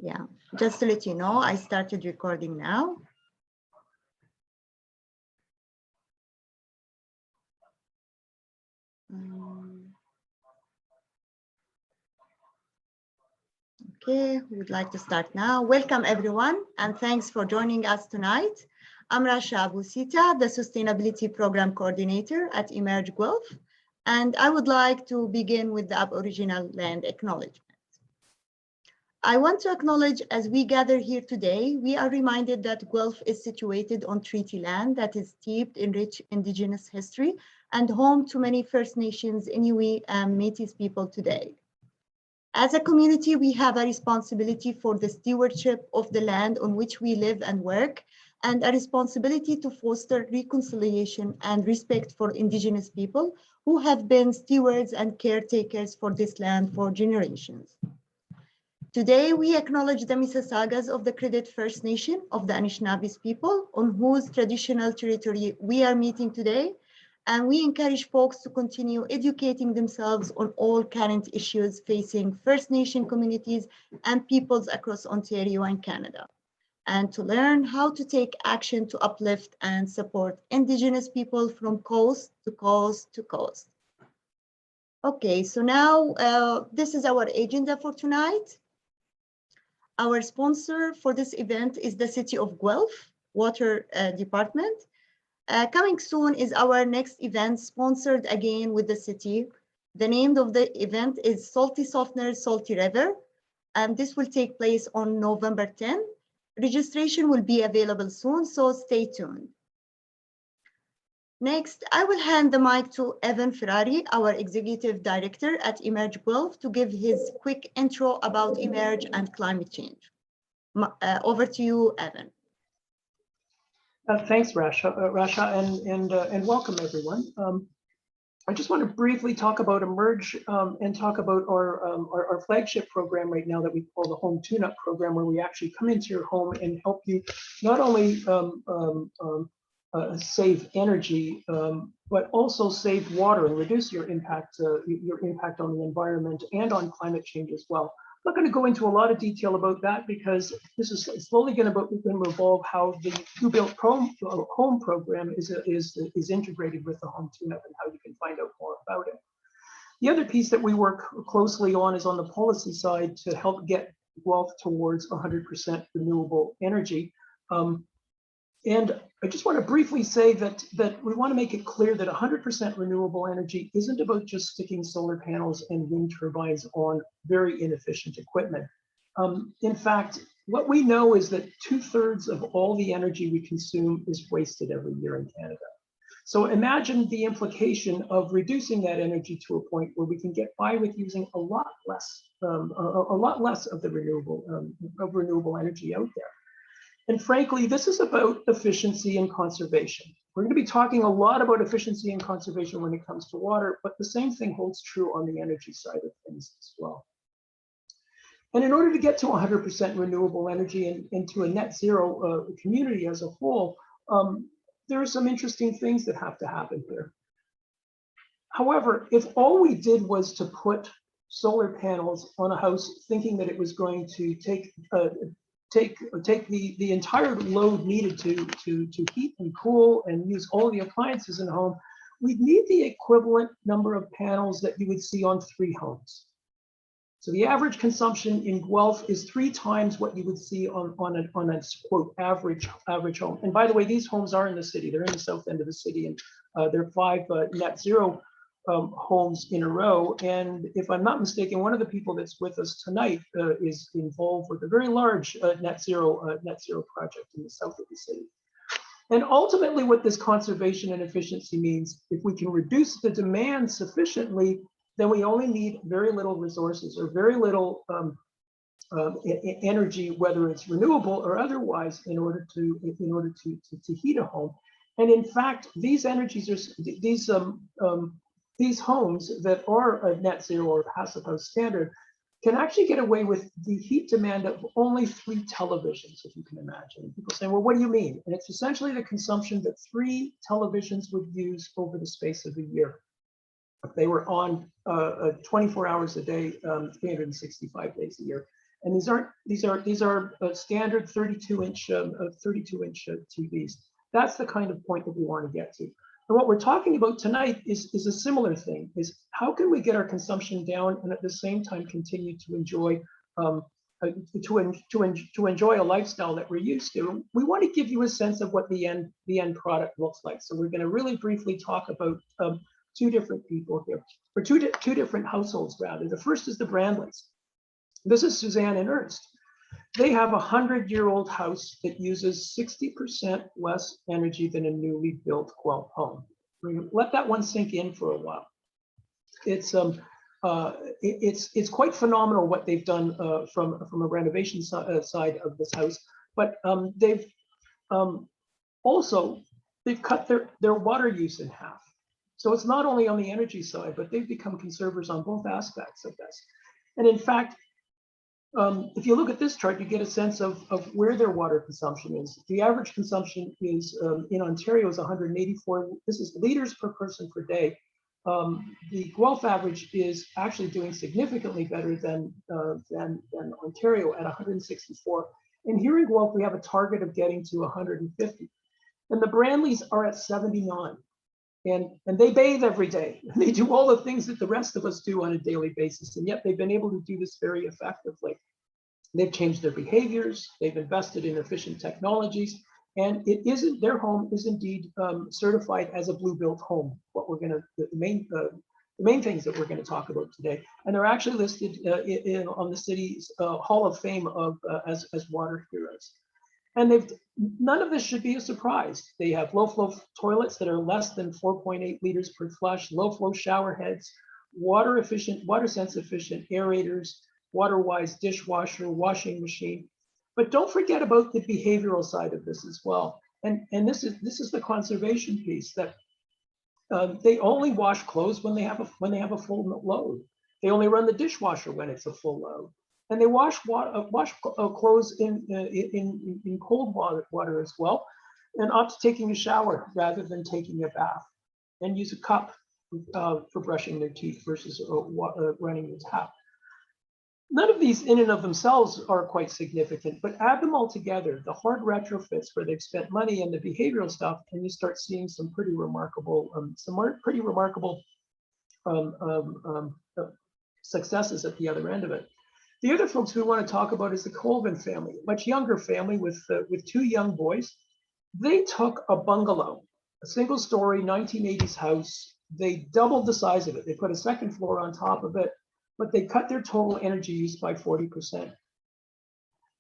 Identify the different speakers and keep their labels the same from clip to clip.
Speaker 1: Yeah, just to let you know, I started recording now. Okay, we would like to start now. Welcome everyone, and thanks for joining us tonight. I'm Rasha Abusita, the Sustainability Program Coordinator at Emerge Guelph, and I would like to begin with the Aboriginal land acknowledgement. I want to acknowledge, as we gather here today, we are reminded that Guelph is situated on treaty land that is steeped in rich Indigenous history and home to many First Nations, Inuit, and Métis people today. As a community, we have a responsibility for the stewardship of the land on which we live and work, and a responsibility to foster reconciliation and respect for Indigenous people who have been stewards and caretakers for this land for generations. Today, we acknowledge the Mississaugas of the Credit First Nation of the Anishinaabes people, on whose traditional territory we are meeting today, and we encourage folks to continue educating themselves on all current issues facing First Nation communities and peoples across Ontario and Canada, and to learn how to take action to uplift and support Indigenous people from coast to coast to coast. Okay, so now this is our agenda for tonight. Our sponsor for this event is the City of Guelph Water Department. Coming soon is our next event, sponsored again with the city. The name of the event is Salty Softeners, Salty River, and this will take place on November 10. Registration will be available soon, so stay tuned. Next, I will hand the mic to Evan Ferrari, our Executive Director at Emerge Guelph, to give his quick intro about Emerge and climate change. Over to you, Evan.
Speaker 2: Thanks, Rasha, and welcome everyone. I just want to briefly talk about Emerge and talk about our flagship program right now that we call the Home Tune-Up Program, where we actually come into your home and help you not only save energy, but also save water and reduce your impact on the environment and on climate change as well. I'm not going to go into a lot of detail about that because this is slowly going to revolve how the Who-Built Home program is integrated with the Home Tune-Up and how you can find out more about it. The other piece that we work closely on is on the policy side to help get Guelph towards 100% renewable energy. And I just want to briefly say that we want to make it clear that 100% renewable energy isn't about just sticking solar panels and wind turbines on very inefficient equipment. In fact, what we know is that 2/3 of all the energy we consume is wasted every year in Canada. So imagine the implication of reducing that energy to a point where we can get by with using a lot less of the renewable energy out there. And frankly, this is about efficiency and conservation. We're going to be talking a lot about efficiency and conservation when it comes to water, but the same thing holds true on the energy side of things as well. And in order to get to 100% renewable energy and to a net zero community as a whole, there are some interesting things that have to happen here. However, if all we did was to put solar panels on a house thinking that it was going to take the entire load needed to heat and cool and use all the appliances in the home, we'd need the equivalent number of panels that you would see on 3 homes. So the average consumption in Guelph is 3 times what you would see on a quote average home. And by the way, these homes are in the city. They're in the south end of the city, and there are 5 net zero homes in a row. And if I'm not mistaken, one of the people that's with us tonight is involved with a very large net zero project in the south of the city. And ultimately what this conservation and efficiency means, if we can reduce the demand sufficiently, then we only need very little resources or very little energy, whether it's renewable or otherwise, in order to heat a home. And in fact, these energies are these homes that are a net zero or passive house standard can actually get away with the heat demand of only 3 televisions, if you can imagine. People say, well, what do you mean? And it's essentially the consumption that 3 televisions would use over the space of a year. If they were on 24 hours a day, 365 days a year. And these are standard 32-inch TVs. That's the kind of point that we want to get to. And what we're talking about tonight is a similar thing: is how can we get our consumption down and at the same time continue to enjoy enjoy a lifestyle that we're used to. We want to give you a sense of what the end product looks like. So we're going to really briefly talk about two different people here, or two different households rather. The first is the Braendlis. This is Suzanne and Ernst. They have a 100-year-old house that uses 60% less energy than a newly built Guelph home. Let that one sink in for a while. It's quite phenomenal what they've done from a renovation side of this house. But they've cut their water use in half. So it's not only on the energy side, but they've become conservers on both aspects of this. And in fact, if you look at this chart, you get a sense of where their water consumption is. The average consumption is in Ontario is 184. This is liters per person per day. The Guelph average is actually doing significantly better than Ontario at 164. And here in Guelph, we have a target of getting to 150. And the Braendlis are at 79. And they bathe every day. They do all the things that the rest of us do on a daily basis. And yet they've been able to do this very effectively. They've changed their behaviors. They've invested in efficient technologies. And their home is indeed certified as a blue built home. The main things that we're going to talk about today. And they're actually listed on the city's Hall of Fame as water heroes. And none of this should be a surprise. They have low flow toilets that are less than 4.8 liters per flush, low flow shower heads, water efficient, water sense efficient aerators, Waterwise dishwasher, washing machine. But don't forget about the behavioral side of this as well. And this is the conservation piece, that they only wash clothes when they have a full load. They only run the dishwasher when it's a full load. And they wash clothes in cold water as well, and opt taking a shower rather than taking a bath, and use a cup for brushing their teeth versus running the tap. None of these in and of themselves are quite significant, but add them all together, the hard retrofits where they've spent money and the behavioral stuff, and you start seeing some pretty remarkable successes at the other end of it. The other folks we want to talk about is the Colvin family, a much younger family with two young boys. They took a bungalow, a single-story 1980s house. They doubled the size of it. They put a second floor on top of it, but they cut their total energy use by 40%.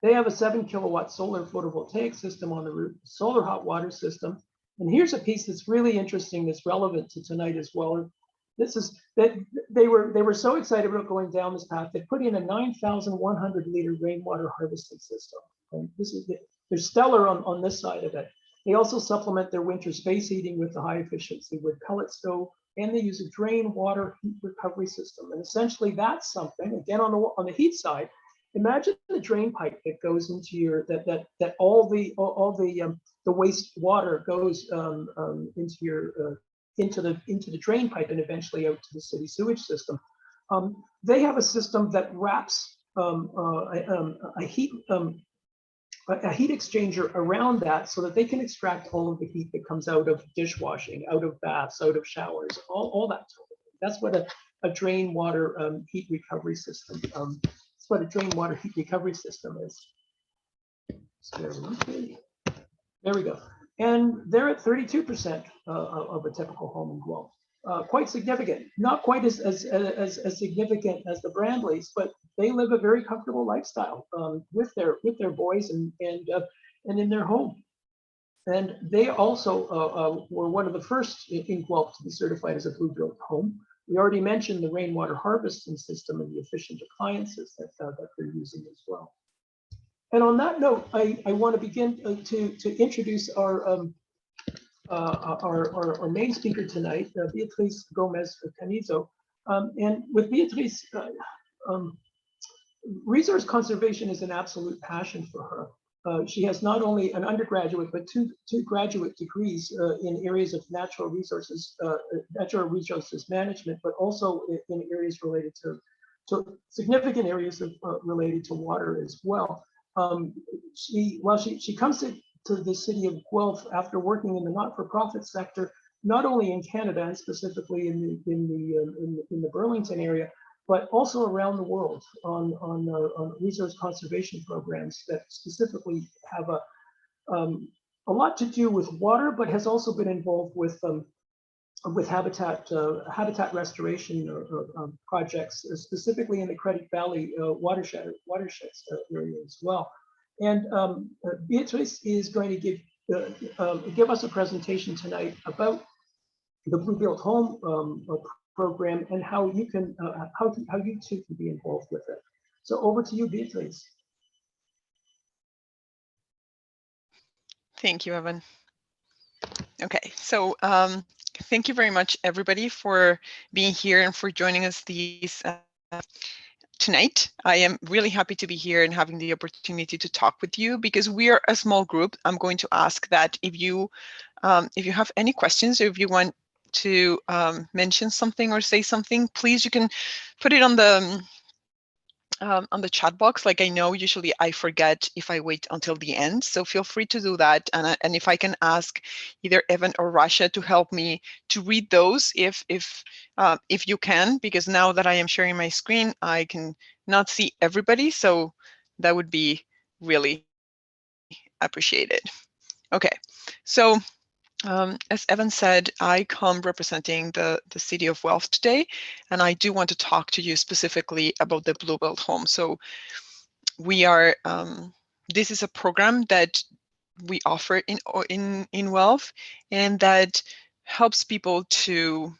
Speaker 2: They have a 7-kilowatt solar photovoltaic system on the roof, solar hot water system. And here's a piece that's really interesting, that's relevant to tonight as well. This is that they were so excited about going down this path, they put in a 9,100 liter rainwater harvesting system. And they're stellar on this side of it. They also supplement their winter space heating with the high efficiency wood pellet stove, and they use a drain water heat recovery system. And essentially that's something, again, on the heat side, imagine the drain pipe that goes into your, that all the waste water goes into the drain pipe and eventually out to the city sewage system. They have a system that wraps a heat exchanger around that so that they can extract all of the heat that comes out of dishwashing, out of baths, out of showers, all that sort of thing. That's what a drain water heat recovery system. That's what a drain water heat recovery system is. There we go. And they're at 32% of a typical home in Guelph. Quite significant. Not quite as significant as the Braendlis, but they live a very comfortable lifestyle with their boys and in their home. And they also were one of the first in Guelph to be certified as a blue built home. We already mentioned the rainwater harvesting system and the efficient appliances that they're using as well. And on that note, I want to begin to introduce our main speaker tonight, Beatriz Gomez Canizo. And with Beatriz, resource conservation is an absolute passion for her. She has not only an undergraduate, but two graduate degrees in areas of natural resources management, but also in areas related to So significant areas of, related to water as well. She comes to the city of Guelph after working in the not-for-profit sector, not only in Canada and specifically in the Burlington area, but also around the world on resource conservation programs that specifically have a lot to do with water, but has also been involved with habitat restoration projects, specifically in the Credit Valley watersheds area as well. And Beatrice is going to give us a presentation tonight about the Blue Built Home program and how you can how you too can be involved with it. So over to you, Beatrice.
Speaker 3: Thank you, Evan. Okay, so thank you very much, everybody, for being here and for joining us tonight. I am really happy to be here and having the opportunity to talk with you because we are a small group. I'm going to ask that if you have any questions or if you want to mention something or say something, please, you can put it on the chat box. Like I know usually I forget if I wait until the end, so feel free to do that. And if I can ask either Evan or Rasha to help me to read those if you can, because now that I am sharing my screen, I can not see everybody, so that would be really appreciated. Okay, so as Evan said, I come representing the city of Guelph today, and I do want to talk to you specifically about the Blue Built Home. So we are, this is a program that we offer in Guelph, and that helps people to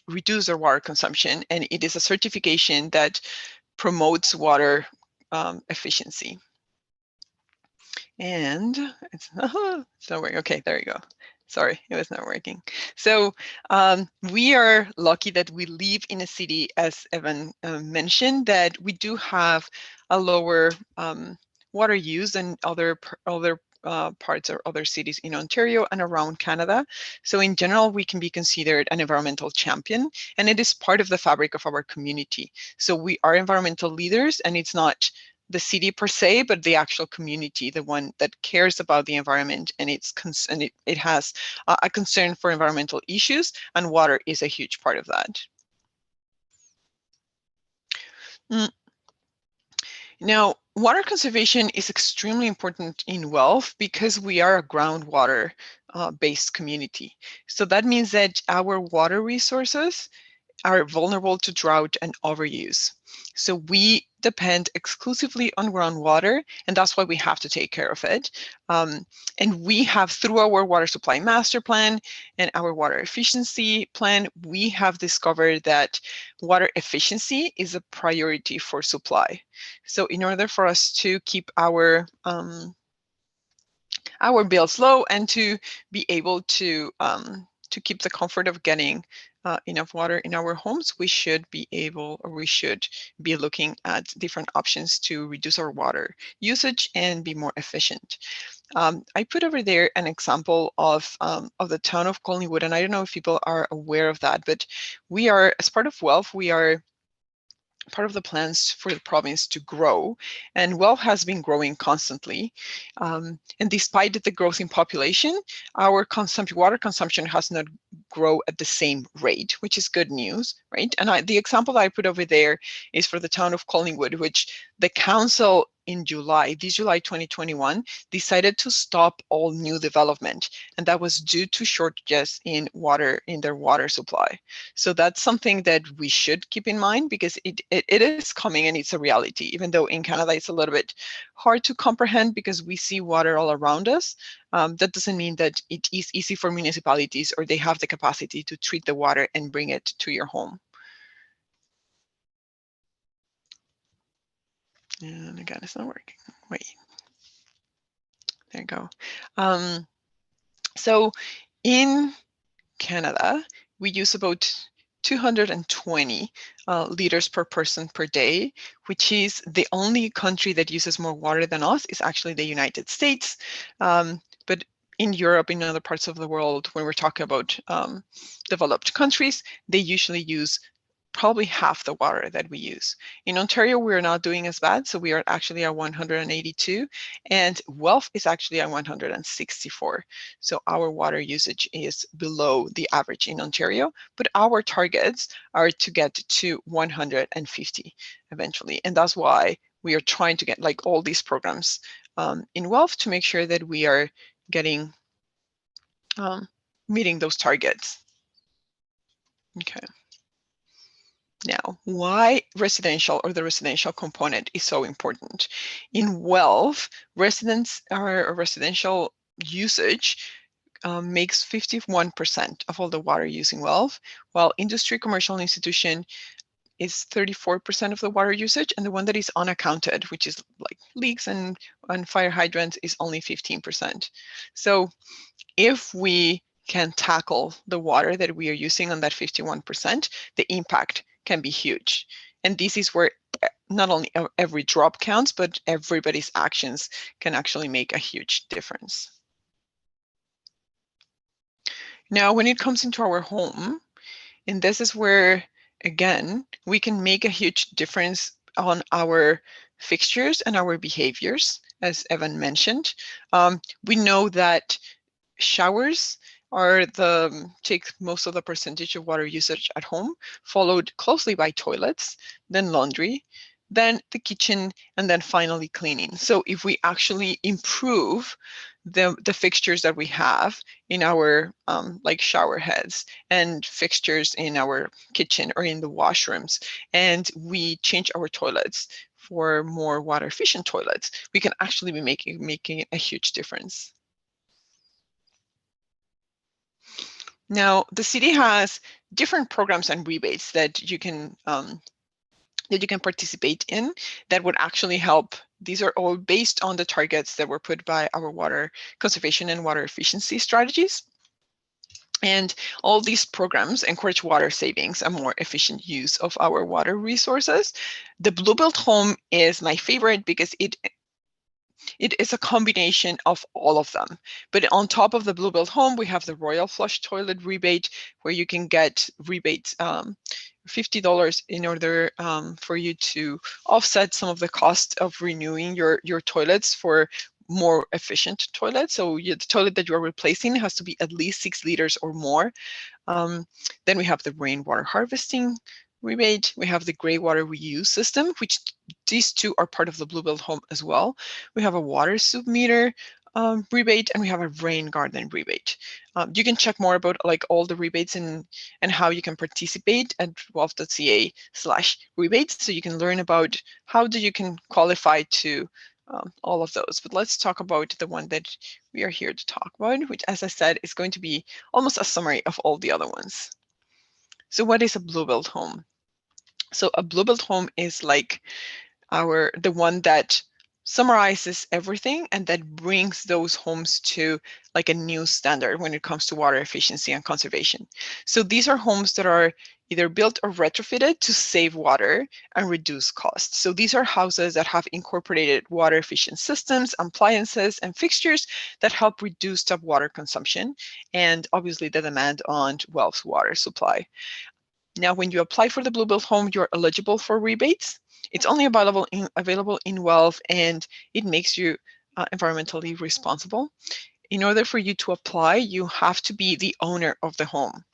Speaker 3: reduce their water consumption, and it is a certification that promotes water efficiency. And it's not working. Okay, there you go. Sorry, it was not working. So we are lucky that we live in a city, as Evan mentioned, that we do have a lower water use than other parts or other cities in Ontario and around Canada. So in general, we can be considered an environmental champion, and it is part of the fabric of our community. So we are environmental leaders, and it's not the city per se, but the actual community, the one that cares about the environment, and it has a concern for environmental issues, and water is a huge part of that. Now, water conservation is extremely important in Guelph because we are a groundwater based community. So that means that our water resources are vulnerable to drought and overuse. So we depend exclusively on groundwater, and that's why we have to take care of it. And we have, through our water supply master plan and our water efficiency plan, we have discovered that water efficiency is a priority for supply. So in order for us to keep our bills low and to be able to keep the comfort of getting enough water in our homes, we should be looking at different options to reduce our water usage and be more efficient. I put over there an example of the town of Collingwood, and I don't know if people are aware of that, but we are, as part of Guelph, we are part of the plans for the province to grow, and Guelph has been growing constantly. And despite the growth in population, our water consumption has not grown at the same rate, which is good news, right? And the example that I put over there is for the town of Collingwood, which the council in this July 2021, decided to stop all new development, and that was due to shortages in their water supply. So that's something that we should keep in mind, because it is coming and it's a reality, even though in Canada it's a little bit hard to comprehend because we see water all around us. That doesn't mean that it is easy for municipalities or they have the capacity to treat the water and bring it to your home. And again, it's not working. Wait, there you go. So in Canada, we use about 220 liters per person per day, which is the only country that uses more water than us is actually the United States. But in Europe, in other parts of the world, when we're talking about developed countries, they usually use probably half the water that we use. In Ontario, we're not doing as bad, so we are actually at 182, and Guelph is actually at 164. So our water usage is below the average in Ontario, but our targets are to get to 150 eventually, and that's why we are trying to get like all these programs in Guelph to make sure that we are getting meeting those targets. Okay. Now, why residential or the residential component is so important. In Guelph, residential usage makes 51% of all the water used in Guelph, while industry, commercial, institution is 34% of the water usage, and the one that is unaccounted, which is like leaks and fire hydrants, is only 15%. So if we can tackle the water that we are using on that 51%, the impact can be huge. And this is where not only every drop counts, but everybody's actions can actually make a huge difference. Now, when it comes into our home, and this is where, again, we can make a huge difference on our fixtures and our behaviors, as Evan mentioned. We know that showers take most of the percentage of water usage at home, followed closely by toilets, then laundry, then the kitchen, and then finally cleaning. So if we actually improve the fixtures that we have in our like shower heads and fixtures in our kitchen or in the washrooms, and we change our toilets for more water efficient toilets, we can actually be making a huge difference. Now, the city has different programs and rebates that you can participate in that would actually help. These are all based on the targets that were put by our water conservation and water efficiency strategies. And all these programs encourage water savings and more efficient use of our water resources. The Blue Built Home is my favorite because it is a combination of all of them. But on top of the Blue Built Home, we have the Royal Flush Toilet rebate, where you can get rebates, $50 in order for you to offset some of the cost of renewing your toilets for more efficient toilets. So the toilet that you're replacing has to be at least 6 liters or more. Then we have the rainwater harvesting rebate. We have the gray water reuse system, which these two are part of the Blue Built Home as well. We have a water soup meter rebate, and we have a rain garden rebate. You can check more about like all the rebates and how you can participate at guelph.ca/rebates, so you can learn about how you can qualify to all of those. But let's talk about the one that we are here to talk about, which, as I said, is going to be almost a summary of all the other ones. So what is a Blue Built Home? So a Blue Built Home is like the one that summarizes everything and that brings those homes to like a new standard when it comes to water efficiency and conservation. So these are homes that are either built or retrofitted to save water and reduce costs. So these are houses that have incorporated water efficient systems, appliances, and fixtures that help reduce tap water consumption and obviously the demand on Guelph's water supply. Now, when you apply for the Blue Built Home, you're eligible for rebates. It's only available in Guelph, and it makes you environmentally responsible. In order for you to apply, you have to be the owner of the home.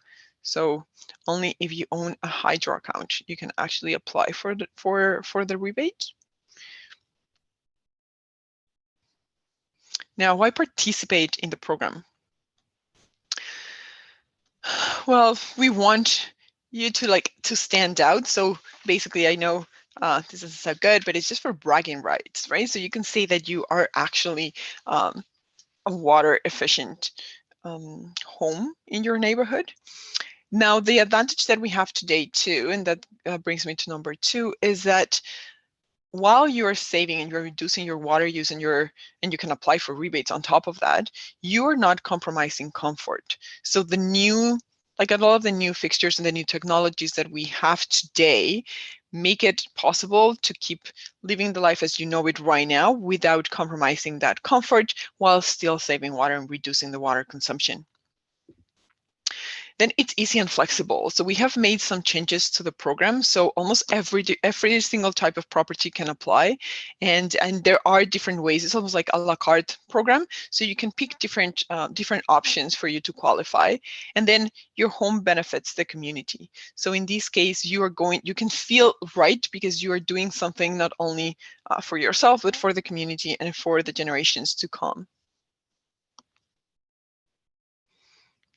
Speaker 3: So only if you own a hydro account, you can actually apply for the rebate. Now, why participate in the program? Well, we want you to stand out. So basically, I know this isn't so good, but it's just for bragging rights, right? So you can say that you are actually a water efficient home in your neighborhood. Now, the advantage that we have today too, and that brings me to number 2, is that while you're saving and you're reducing your water use and you can apply for rebates on top of that, you're not compromising comfort. So the new, like a lot of the new fixtures and the new technologies that we have today make it possible to keep living the life as you know it right now without compromising that comfort while still saving water and reducing the water consumption. then it's easy and flexible. So we have made some changes to the program. So almost every single type of property can apply, and there are different ways. It's almost like a la carte program. So you can pick different options for you to qualify, and then your home benefits the community. So in this case, you can feel right because you are doing something not only for yourself, but for the community and for the generations to come.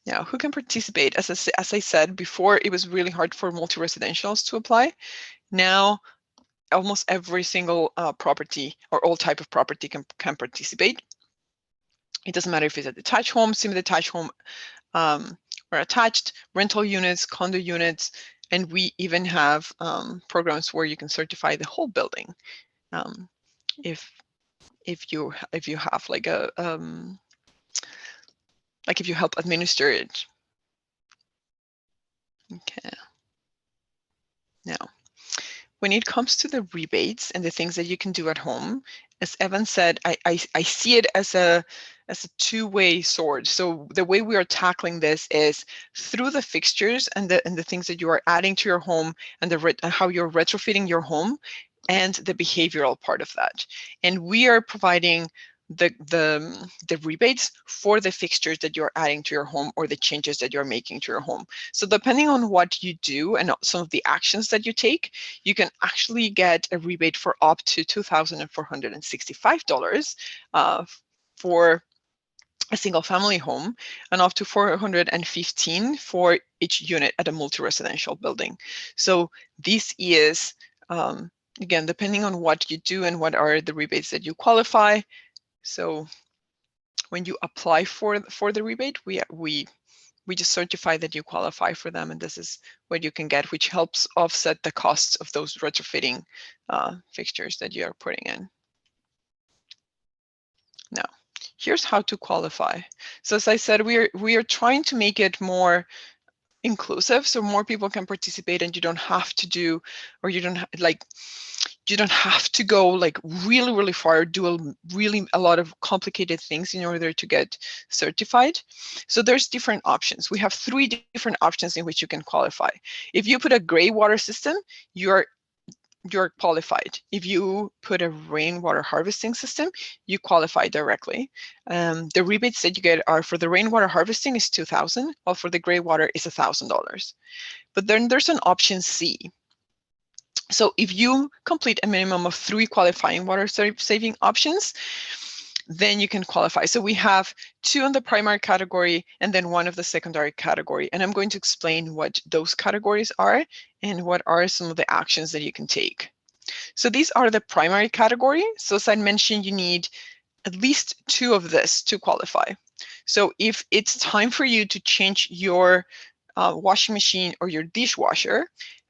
Speaker 3: Now, who can participate? As I said before, it was really hard for multi-residentials to apply. Now, almost every single property or all type of property can participate. It doesn't matter if it's a detached home, semi-detached home, or attached, rental units, condo units, and we even have programs where you can certify the whole building if you have like a like if you help administer it. Okay. Now, when it comes to the rebates and the things that you can do at home, as Evan said, I see it as a two-way sword. So the way we are tackling this is through the fixtures and the things that you are adding to your home and how you're retrofitting your home and the behavioral part of that. And we are providing the rebates for the fixtures that you're adding to your home or the changes that you're making to your home. So depending on what you do and some of the actions that you take, you can actually get a rebate for up to $2,465 for a single family home, and up to $415 for each unit at a multi-residential building. So this is, again, depending on what you do and what are the rebates that you qualify. So when you apply for the rebate, we just certify that you qualify for them, and this is what you can get, which helps offset the costs of those retrofitting fixtures that you are putting in. Now, here's how to qualify. So as I said, we are trying to make it more inclusive, so more people can participate, and you don't have to do, or you don't have to go like really far, do a lot of complicated things in order to get certified. So there's different options. We have 3 different options in which you can qualify. If you put a gray water system, you're qualified. If you put a rainwater harvesting system, you qualify directly. The rebates that you get are for the rainwater harvesting is $2,000, while for the gray water is $1,000. But then there's an option C. So if you complete a minimum of 3 qualifying water saving options, then you can qualify. So we have 2 in the primary category and then 1 of the secondary category. And I'm going to explain what those categories are and what are some of the actions that you can take. So these are the primary category. So as I mentioned, you need at least 2 of this to qualify. So if it's time for you to change your washing machine or your dishwasher,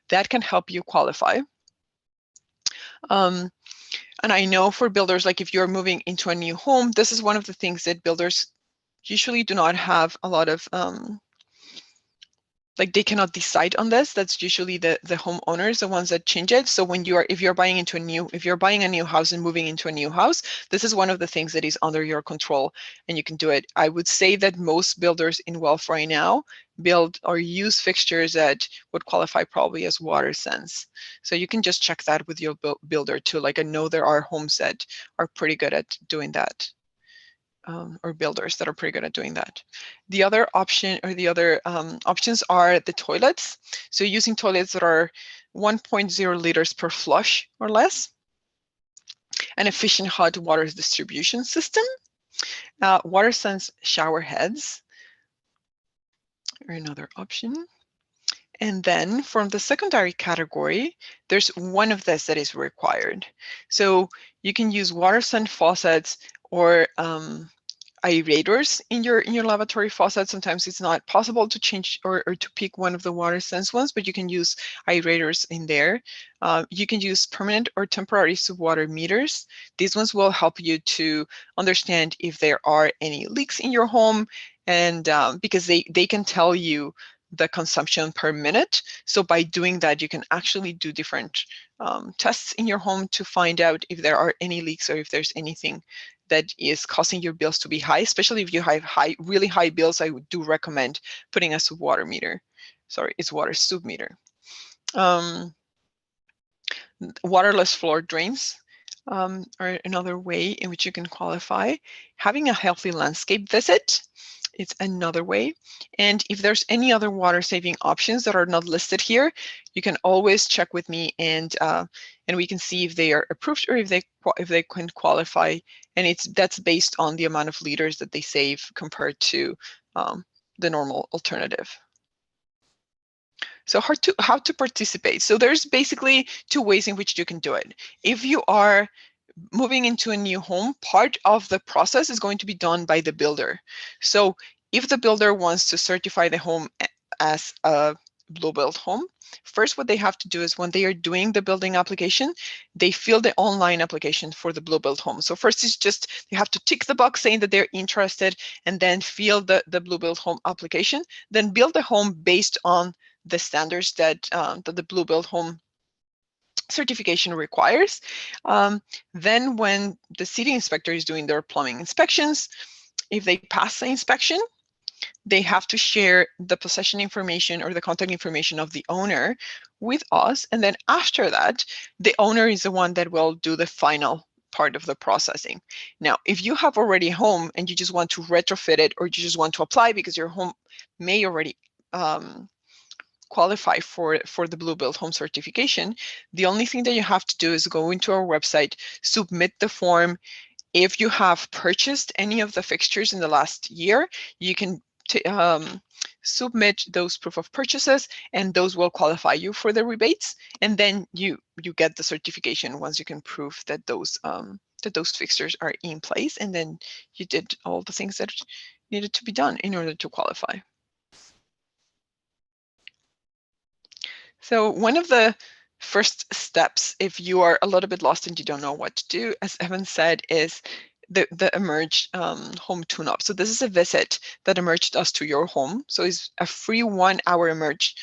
Speaker 3: that can help you qualify. And I know for builders, like if you're moving into a new home, this is one of the things that builders usually do not have a lot of, like they cannot decide on this. That's usually the homeowners, the ones that change it. So when if you're buying a new house and moving into a new house, this is one of the things that is under your control and you can do it. I would say that most builders in Guelph right now build or use fixtures that would qualify probably as WaterSense. So you can just check that with your builder too. Like I know there are homes that are pretty good at doing that. Or builders that are pretty good at doing that. The other option or the other options are the toilets. So using toilets that are 1.0 liters per flush or less, an efficient hot water distribution system, WaterSense shower heads are another option. And then from the secondary category, there's one of this that is required. So you can use WaterSense faucets or aerators in your lavatory faucet. Sometimes it's not possible to change or to pick one of the WaterSense ones, but you can use aerators in there. You can use permanent or temporary subwater meters. These ones will help you to understand if there are any leaks in your home, and because they can tell you the consumption per minute. So by doing that, you can actually do different tests in your home to find out if there are any leaks or if there's anything that is causing your bills to be high. Especially if you have really high bills, I do recommend putting a water meter. Sorry, it's water sub meter. Waterless floor drains are another way in which you can qualify. Having a healthy landscape visit, it's another way. And if there's any other water saving options that are not listed here, you can always check with me, and we can see if they are approved or if they can qualify. And that's based on the amount of liters that they save compared to the normal alternative. So how to participate. So there's basically two ways in which you can do it. If you are moving into a new home, part of the process is going to be done by the builder. So if the builder wants to certify the home as a Blue Build home, first what they have to do is when they are doing the building application, they fill the online application for the Blue Build home. So first it's just, you have to tick the box saying that they're interested, and then fill the Blue Build home application, then build the home based on the standards that the Blue Build home certification requires. Then when the city inspector is doing their plumbing inspections, if they pass the inspection, they have to share the possession information or the contact information of the owner with us. And then after that, the owner is the one that will do the final part of the processing. Now, if you have already a home and you just want to retrofit it, or you just want to apply because your home may already qualify for the Blue Build home certification, the only thing that you have to do is go into our website, submit the form. If you have purchased any of the fixtures in the last year, you can submit those proof of purchases, and those will qualify you for the rebates. And then you get the certification once you can prove that those fixtures are in place, and then you did all the things that needed to be done in order to qualify. So one of the first steps, if you are a little bit lost and you don't know what to do, as Evan said, is the Emerge home tune-up. So this is a visit that Emerge does to your home. So it's a free 1-hour Emerge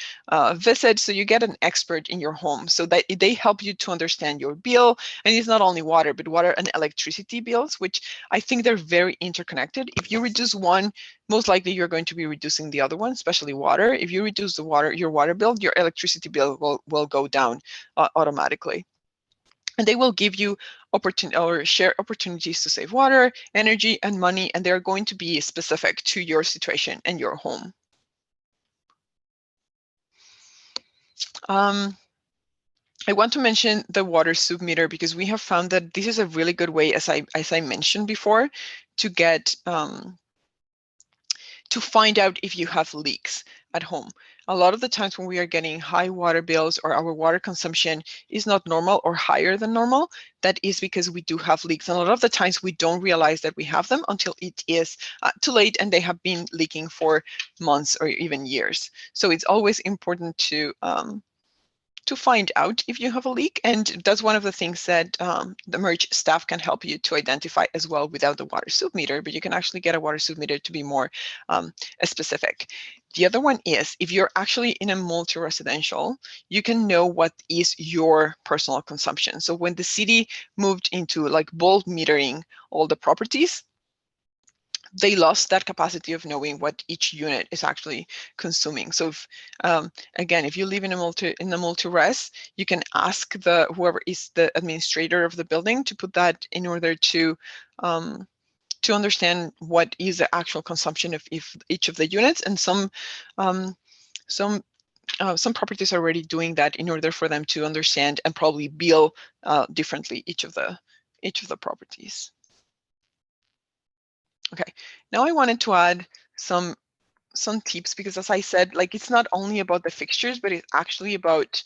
Speaker 3: visit. So you get an expert in your home, so that they help you to understand your bill. And it's not only water, but water and electricity bills, which I think they're very interconnected. If you reduce one, most likely you're going to be reducing the other one, especially water. If you reduce your water bill, your electricity bill will go down automatically. And they will give you share opportunities to save water, energy, and money, and they're going to be specific to your situation and your home. I want to mention the water submeter because we have found that this is a really good way, as I mentioned before, to get to find out if you have leaks at home. A lot of the times when we are getting high water bills or our water consumption is not normal or higher than normal, that is because we do have leaks. And a lot of the times we don't realize that we have them until it is too late and they have been leaking for months or even years. So it's always important to find out if you have a leak, and that's one of the things that the Merge staff can help you to identify as well without the water submeter, but you can actually get a water submeter to be more specific. The other one is, if you're actually in a multi-residential, you can know what is your personal consumption. So when the city moved into like bulk metering all the properties, they lost that capacity of knowing what each unit is actually consuming. So if, again, if you live in a multi-res, you can ask whoever is the administrator of the building to put that in order to understand what is the actual consumption of each of the units. And some properties are already doing that in order for them to understand and probably bill differently each of the properties. Okay, now I wanted to add some tips, because as I said, like, it's not only about the fixtures, but it's actually about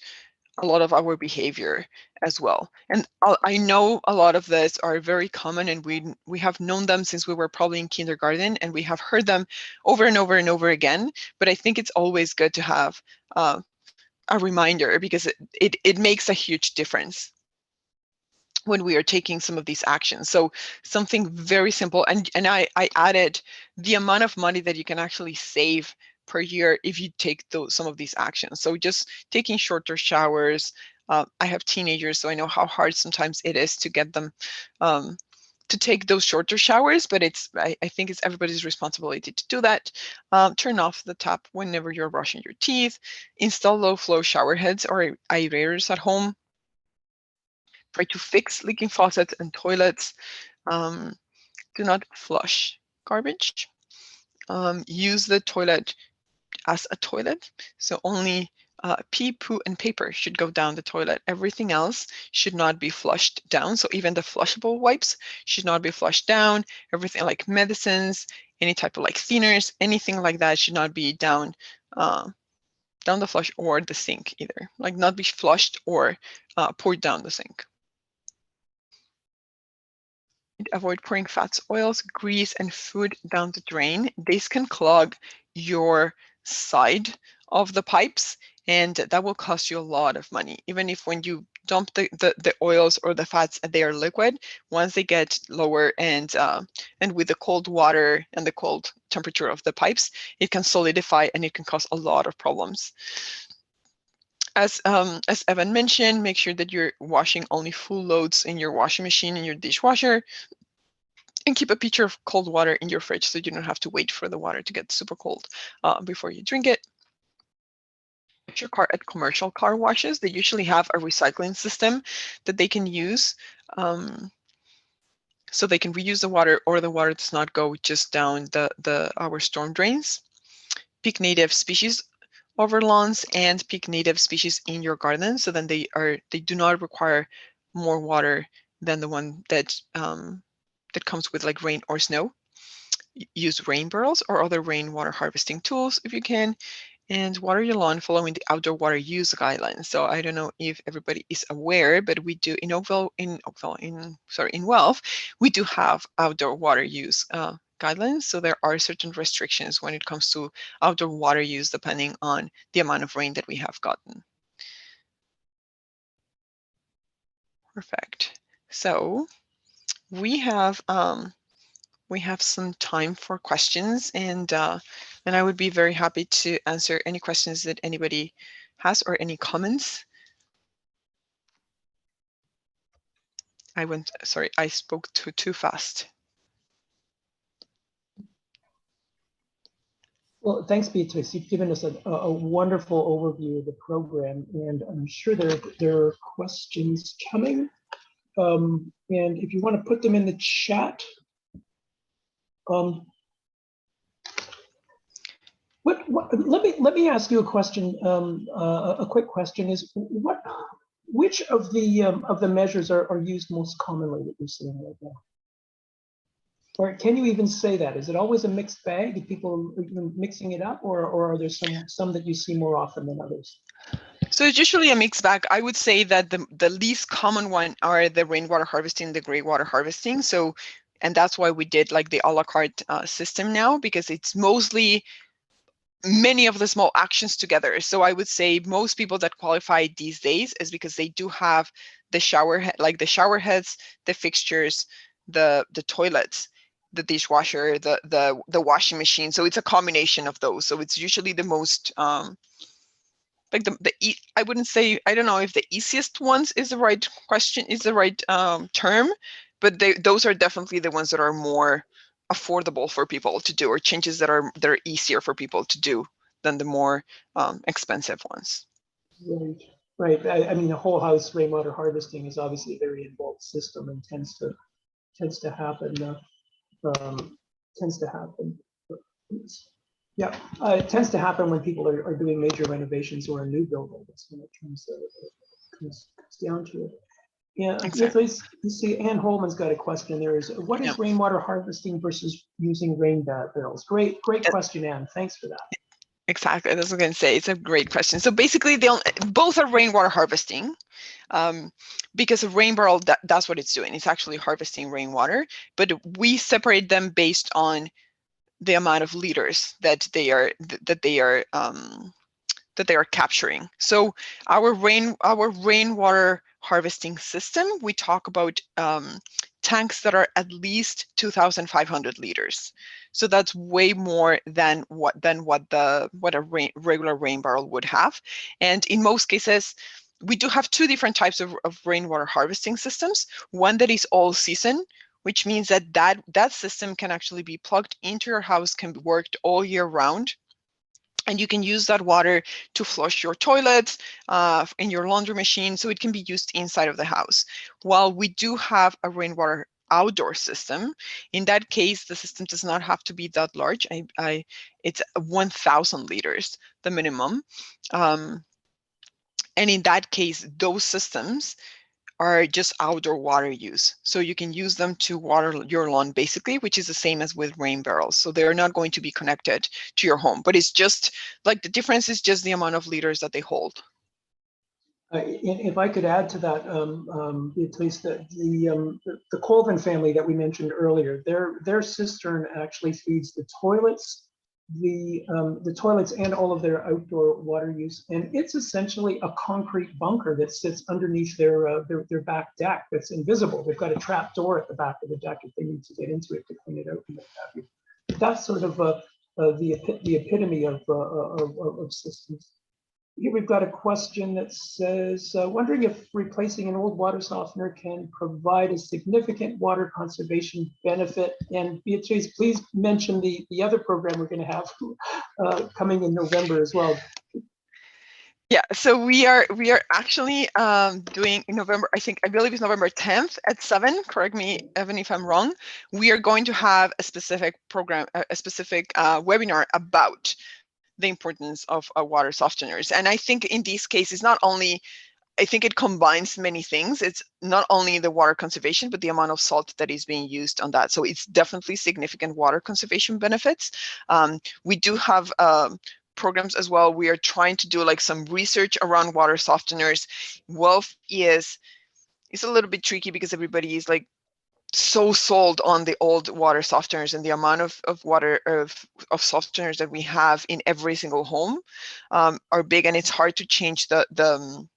Speaker 3: a lot of our behavior as well. And I know a lot of this are very common, and we have known them since we were probably in kindergarten, and we have heard them over and over and over again. But I think it's always good to have a reminder, because it makes a huge difference when we are taking some of these actions. So something very simple, and I added the amount of money that you can actually save per year if you take some of these actions. So just taking shorter showers. I have teenagers, so I know how hard sometimes it is to get them to take those shorter showers, but I think it's everybody's responsibility to do that. Turn off the tap whenever you're brushing your teeth. Install low flow shower heads or aerators at home. Try to fix leaking faucets and toilets. Do not flush garbage. Use the toilet as a toilet. So only pee, poo, and paper should go down the toilet. Everything else should not be flushed down. So even the flushable wipes should not be flushed down. Everything like medicines, any type of like thinners, anything like that should not be down down the flush or the sink either. Like not be flushed or poured down the sink. Avoid pouring fats, oils, grease, and food down the drain. This can clog your side of the pipes, and that will cost you a lot of money. Even if when you dump the oils or the fats, they are liquid, once they get lower and with the cold water and the cold temperature of the pipes, it can solidify and it can cause a lot of problems. As Evan mentioned, make sure that you're washing only full loads in your washing machine and your dishwasher, and keep a pitcher of cold water in your fridge so you don't have to wait for the water to get super cold before you drink it. Put your car at commercial car washes. They usually have a recycling system that they can use, so they can reuse the water, or the water does not go just down our storm drains. Pick native species over lawns and pick native species in your garden, so then they do not require more water than the one that that comes with like rain or snow. Use rain barrels or other rainwater harvesting tools if you can, and water your lawn following the outdoor water use guidelines. So I don't know if everybody is aware, but we do in Guelph, we do have outdoor water use guidelines. So there are certain restrictions when it comes to outdoor water use depending on the amount of rain that we have gotten. Perfect. So we have some time for questions, and I would be very happy to answer any questions that anybody has or any comments. Sorry, I spoke too fast.
Speaker 2: Well, thanks, Beatrice. You've given us a wonderful overview of the program, and I'm sure there are questions coming. And if you want to put them in the chat. Let me ask you a question. A quick question is, which of the measures are used most commonly that you're seeing right now? Or can you even say that? Is it always a mixed bag? Do people mixing it up, or are there some that you see more often than others?
Speaker 3: So it's usually a mixed bag. I would say that the least common one are the rainwater harvesting, the gray water harvesting. So, and that's why we did like the a la carte system now, because it's mostly many of the small actions together. So I would say most people that qualify these days is because they do have the shower heads, the fixtures, the toilets, the dishwasher, the washing machine. So it's a combination of those. So it's usually the most like I wouldn't say, I don't know if the easiest ones is the right question, is the right term, but those are definitely the ones that are more affordable for people to do, or changes that are easier for people to do than the more expensive ones.
Speaker 2: Right. I mean, the whole house rainwater harvesting is obviously a very involved system and tends to happen. Yeah, it tends to happen when people are doing major renovations or a new building. That's when it comes down to it. Yeah, exactly. You see, Ann Holman's got a question there. Is what is rainwater harvesting versus using rain barrels? Great question, Ann. Thanks for that.
Speaker 3: Exactly, that's what I was going to say. It's a great question. So basically, both are rainwater harvesting, because a rain barrel, that's what it's doing. It's actually harvesting rainwater, but we separate them based on the amount of liters that they are that they are capturing. So our rainwater harvesting system, we talk about tanks that are at least 2,500 liters. So that's way more than what a regular rain barrel would have. And in most cases, we do have two different types of rainwater harvesting systems. One that is all season, which means that system can actually be plugged into your house, can be worked all year round. And you can use that water to flush your toilets, in your laundry machine, so it can be used inside of the house. While we do have a rainwater outdoor system, in that case, the system does not have to be that large. It's 1,000 liters, the minimum. And in that case, those systems are just outdoor water use. So you can use them to water your lawn basically, which is the same as with rain barrels. So they're not going to be connected to your home, but it's just like the difference is just the amount of liters that they hold.
Speaker 2: If I could add to that, at least the Colvin family that we mentioned earlier, their cistern actually feeds the toilets, the toilets and all of their outdoor water use, and it's essentially a concrete bunker that sits underneath their back deck that's invisible. They've got a trap door at the back of the deck if they need to get into it to clean it out and what have you. But that's sort of the epitome of systems. Here we've got a question that says, wondering if replacing an old water softener can provide a significant water conservation benefit. And Beatrice, please mention the other program we're going to have coming in November as well.
Speaker 3: Yeah, so we are actually doing in November, I believe it's November 10th at 7, correct me Evan if I'm wrong. We are going to have a specific program, a specific webinar about the importance of water softeners. And I think in these cases, I think it combines many things. It's not only the water conservation, but the amount of salt that is being used on that. So it's definitely significant water conservation benefits. We do have programs as well. We are trying to do like some research around water softeners. Guelph is a little bit tricky because everybody is like so sold on the old water softeners, and the amount of softeners that we have in every single home are big, and it's hard to change the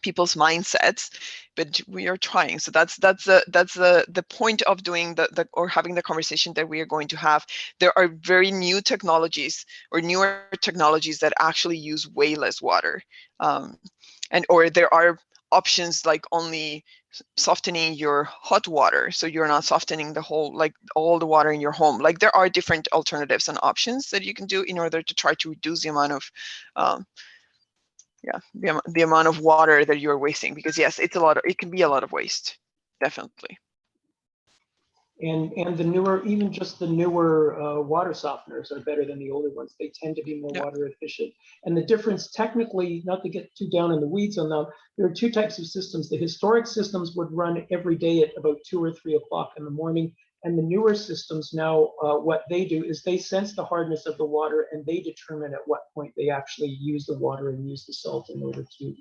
Speaker 3: people's mindsets, but we are trying. So that's the point of doing or having the conversation that we are going to have. There are very new technologies or newer technologies that actually use way less water, or there are options like only softening your hot water, so you're not softening the whole, like all the water in your home. Like there are different alternatives and options that you can do in order to try to reduce the amount of the amount of water that you're wasting, because yes, it can be a lot of waste, definitely.
Speaker 2: And the newer, even just the newer water softeners are better than the older ones. They tend to be more water efficient. And the difference technically, not to get too down in the weeds on them, there are two types of systems. The historic systems would run every day at about 2 or 3 o'clock in the morning. And the newer systems now, what they do is they sense the hardness of the water and they determine at what point they actually use the water and use the salt in order to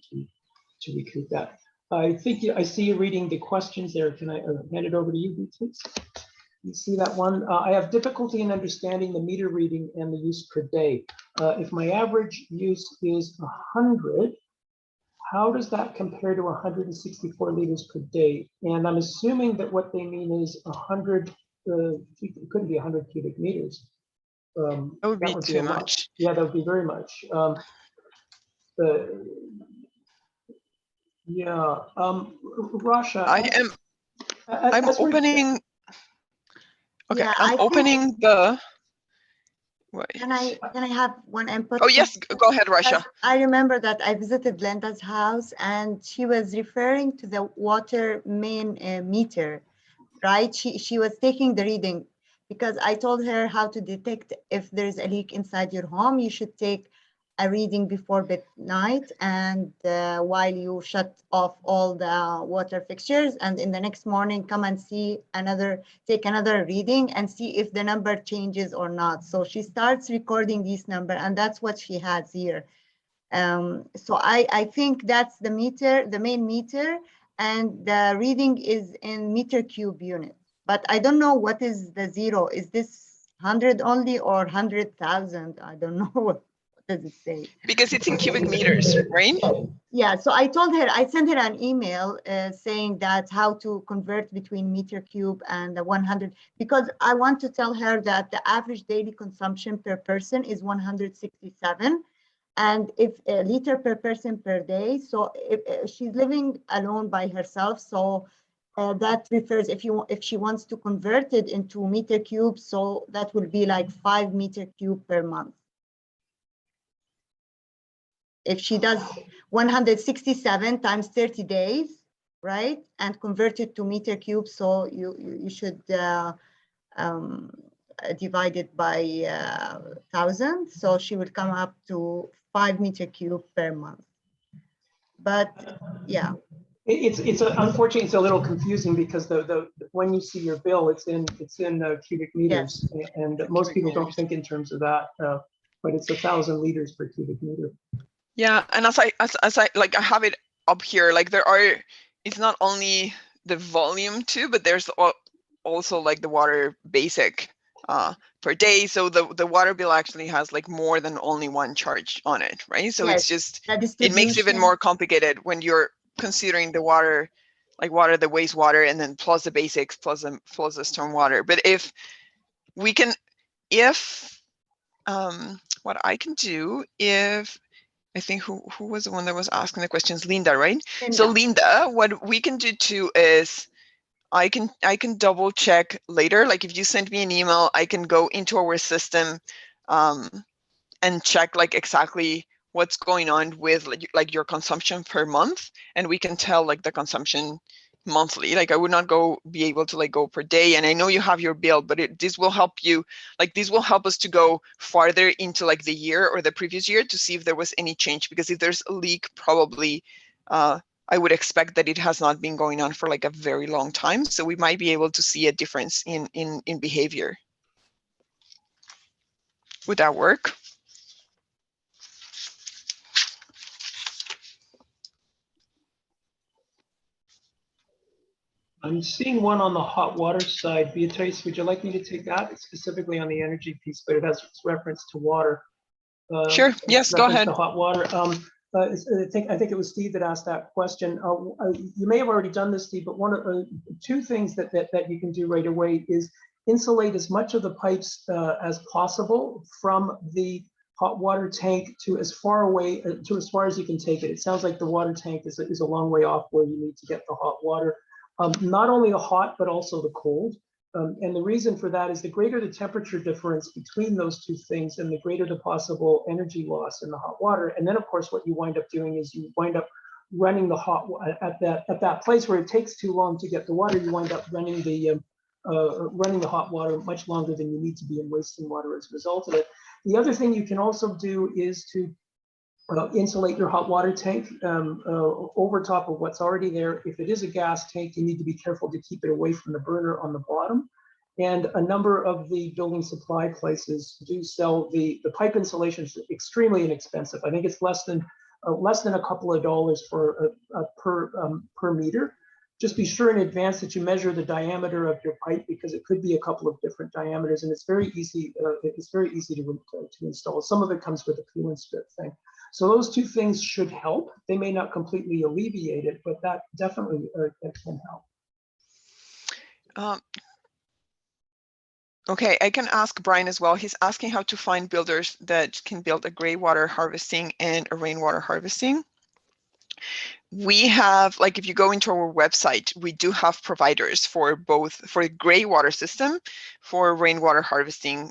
Speaker 2: recoup that. I think I see you reading the questions there. Can I hand it over to you, please? You see that one? I have difficulty in understanding the meter reading and the use per day. If my average use is 100, how does that compare to 164 liters per day? And I'm assuming that what they mean is 100, it couldn't be 100 cubic meters.
Speaker 3: That would be too much.
Speaker 2: Yeah, that would be very much. Rasha,
Speaker 3: I'm opening. Okay, yeah, I'm opening the. Wait.
Speaker 1: Can I have one input?
Speaker 3: Oh yes, go ahead, Rasha.
Speaker 1: I remember that I visited Linda's house and she was referring to the water main meter, right? She was taking the reading because I told her how to detect if there's a leak inside your home. You should take a reading before midnight and while you shut off all the water fixtures, and in the next morning come and take another reading and see if the number changes or not. So she starts recording this number, and that's what she has here. So I think that's the meter, the main meter, and the reading is in meter cube unit. But I don't know what is the zero. Is this 100 only or 100,000? I don't know. does it say?
Speaker 3: Because it's in cubic meters, right?
Speaker 1: Yeah, so I told her, I sent her an email saying that how to convert between meter cube and the 100, because I want to tell her that the average daily consumption per person is 167. And if a liter per person per day, so if she's living alone by herself, so that refers, if she wants to convert it into meter cube, so that will be like 5 meter cube per month. If she does 167 times 30 days, right, and convert it to meter cube, so you should divide it by 1,000, so she would come up to 5 meter cube per month. But yeah,
Speaker 2: It's unfortunately it's a little confusing because the when you see your bill, it's in cubic meters,
Speaker 1: yes,
Speaker 2: and most people don't think in terms of that, but it's 1,000 liters per cubic meter.
Speaker 3: Yeah, and as I like, I have it up here. Like there are, it's not only the volume too, but there's also like the water basic per day. So the water bill actually has like more than only one charge on it, right? So
Speaker 1: yes,
Speaker 3: it's just,
Speaker 1: it
Speaker 3: makes it even more complicated when you're considering the water, like the wastewater, and then plus the basics, plus the storm water. But if we can, what I can do, if I think who was the one that was asking the questions? Linda, right?
Speaker 1: Linda.
Speaker 3: So Linda, what we can do too is I can double check later. Like if you send me an email, I can go into our system and check like exactly what's going on with like your consumption per month, and we can tell like the consumption monthly. Like I would not be able to like go per day, and I know you have your bill, but this will help you, like this will help us to go farther into like the year or the previous year to see if there was any change, because if there's a leak, probably I would expect that it has not been going on for like a very long time, so we might be able to see a difference in behavior. Would that work?
Speaker 2: I'm seeing one on the hot water side. Beatrice, would you like me to take that? It's specifically on the energy piece, but it has reference to water.
Speaker 3: Sure. Yes, go ahead.
Speaker 2: To hot water. I think it was Steve that asked that question. You may have already done this, Steve, but two things that you can do right away is insulate as much of the pipes as possible from the hot water tank to as far away as far as you can take it. It sounds like the water tank is a long way off where you need to get the hot water. Not only the hot, but also the cold. And the reason for that is the greater the temperature difference between those two things and the greater the possible energy loss in the hot water. And then of course, what you wind up doing is you wind up running the hot at that place where it takes too long to get the water, you wind up running the hot water much longer than you need to be and wasting water as a result of it. The other thing you can also do is to insulate your hot water tank over top of what's already there. If it is a gas tank, you need to be careful to keep it away from the burner on the bottom. And a number of the building supply places do sell the pipe insulation. Is extremely inexpensive. I think it's less than a couple of dollars for per meter. Just be sure in advance that you measure the diameter of your pipe, because it could be a couple of different diameters, and it's very easy. It's very easy to install. Some of it comes with a coolant strip thing. So those two things should help. They may not completely alleviate it, but that definitely can help.
Speaker 3: Okay, I can ask Brian as well. He's asking how to find builders that can build a gray water harvesting and a rainwater harvesting. We have, like, if you go into our website, we do have providers for both, for gray water system, for rainwater harvesting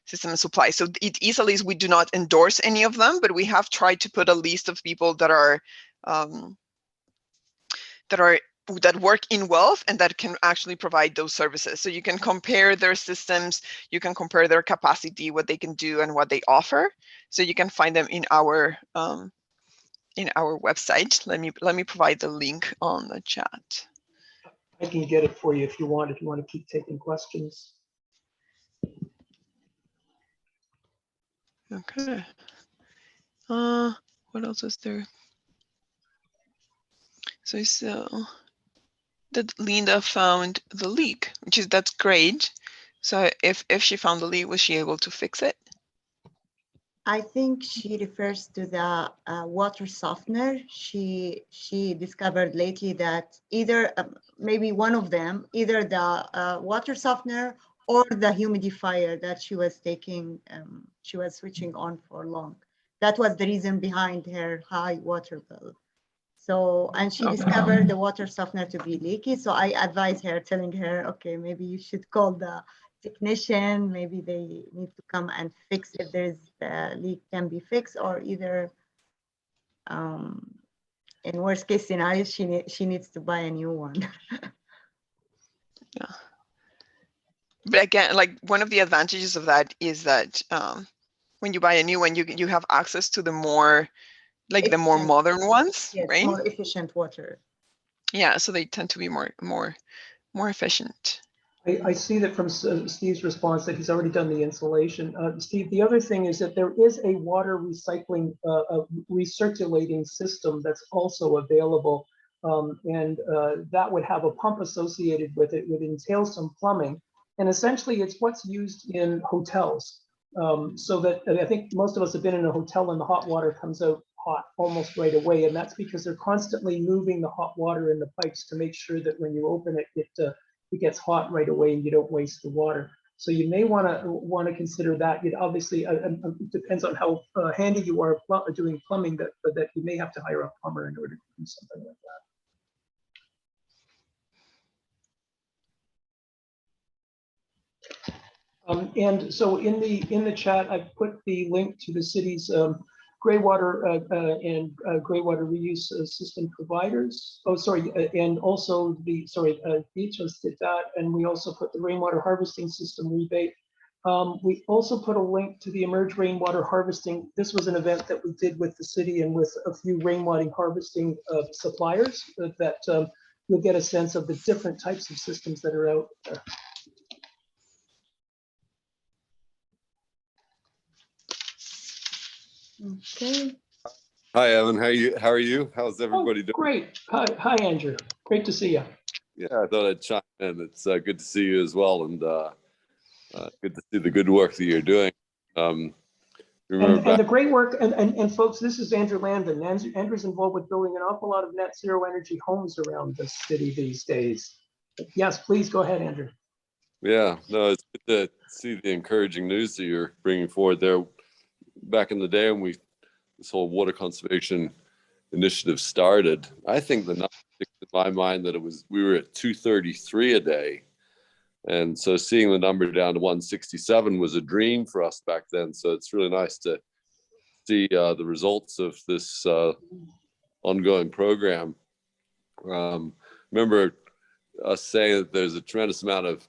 Speaker 3: system and supply. So it easily is, we do not endorse any of them, but we have tried to put a list of people that work in Guelph and that can actually provide those services. So you can compare their systems, you can compare their capacity, what they can do and what they offer. So you can find them in our website. Let me provide the link on the chat.
Speaker 2: I can get it for you if you want to keep taking questions.
Speaker 3: Okay. What else is there? So that Linda found the leak, that's great. So if she found the leak, was she able to fix it?
Speaker 1: I think she refers to the water softener. She discovered lately that either maybe one of them, either the water softener or the humidifier that she was taking, she was switching on for long. That was the reason behind her high water bill. So, and she discovered the water softener to be leaky. So I advise her, telling her, okay, maybe you should call the technician. Maybe they need to come and fix if there's a leak can be fixed, or either in worst case scenario, she needs to buy a new one.
Speaker 3: Yeah. But again, like one of the advantages of that is that when you buy a new one, you have access to the more the more modern ones,
Speaker 1: yes,
Speaker 3: right?
Speaker 1: more efficient water.
Speaker 3: Yeah, so they tend to be more efficient.
Speaker 2: I see that from Steve's response that he's already done the installation. Steve, the other thing is that there is a water recycling, recirculating system that's also available. And that would have a pump associated with it, would entail some plumbing. And essentially it's what's used in hotels. So that I think most of us have been in a hotel and the hot water comes out hot almost right away. And that's because they're constantly moving the hot water in the pipes to make sure that when you open it, it gets hot right away and you don't waste the water. So you may want to consider that. It obviously it depends on how handy you are doing plumbing, but that you may have to hire a plumber in order to do something like that. And so in the chat, I put the link to the city's gray water and gray water reuse system providers. Oh, sorry, and also Beatrice did that, and we also put the rainwater harvesting system rebate. We also put a link to the Emerge Rainwater Harvesting. This was an event that we did with the city and with a few rainwater harvesting suppliers that you'll get a sense of the different types of systems that are out there.
Speaker 1: Okay.
Speaker 4: Hi, Evan. How are you? How's everybody doing?
Speaker 2: Great. Hi, Andrew. Great to see you.
Speaker 4: Yeah, I thought I'd chime in. It's good to see you as well, and good to see the good work that you're doing.
Speaker 2: And the great work, and folks, this is Andrew Landon. Andrew's involved with building an awful lot of net zero energy homes around the city these days. Yes, please go ahead, Andrew.
Speaker 4: Yeah, no, it's good to see the encouraging news that you're bringing forward there. Back in the day when this whole water conservation initiative started, I think the number sticks in my mind that we were at 233 a day. And so seeing the number down to 167 was a dream for us back then. So it's really nice to see the results of this ongoing program. Remember us saying that there's a tremendous amount of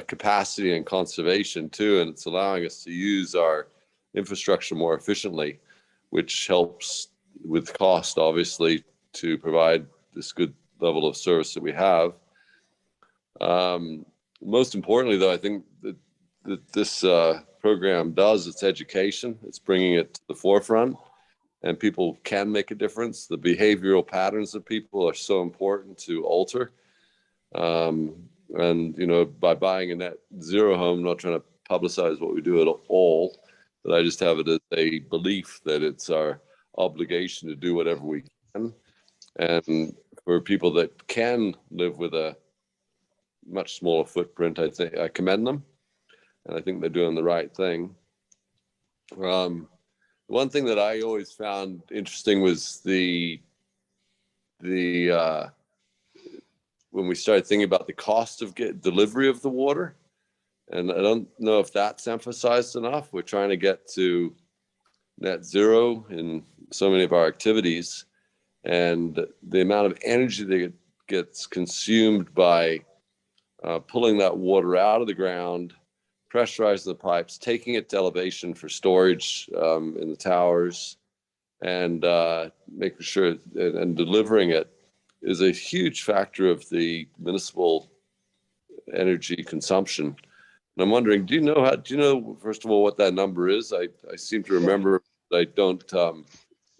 Speaker 4: capacity and conservation too, and it's allowing us to use our infrastructure more efficiently, which helps with cost, obviously, to provide this good level of service that we have. Most importantly, though, I think that this program does its education. It's bringing it to the forefront, and people can make a difference. The behavioral patterns of people are so important to alter. And, you know, by buying a net zero home, I'm not trying to publicize what we do at all, but I just have it as a belief that it's our obligation to do whatever we can. And for people that can live with a much smaller footprint, I think I commend them, and I think they're doing the right thing. One thing that I always found interesting was when we started thinking about the cost of delivery of the water, and I don't know if that's emphasized enough. We're trying to get to net zero in so many of our activities, and the amount of energy that gets consumed by pulling that water out of the ground, pressurizing the pipes, taking it to elevation for storage in the towers, and making sure and delivering it is a huge factor of the municipal energy consumption. And I'm wondering, do you know, first of all, what that number is? I seem to remember, I don't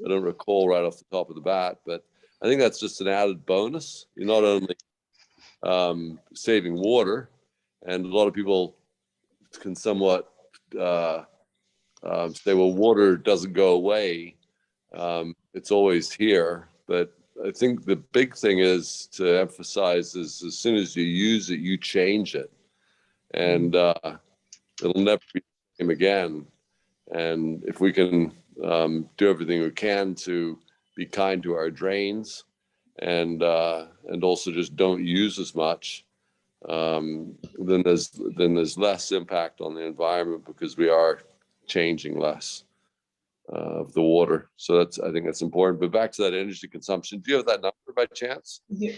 Speaker 4: recall right off the top of the bat, but I think that's just an added bonus. You're not only saving water, and a lot of people can somewhat say, well, water doesn't go away. It's always here. But I think the big thing is to emphasize is as soon as you use it, you change it. And it'll never be the same again. And if we can do everything we can to be kind to our drains and also just don't use as much, then there's less impact on the environment because we are changing less of the water. So I think that's important. But back to that energy consumption, do you have that number by chance?
Speaker 2: Yeah.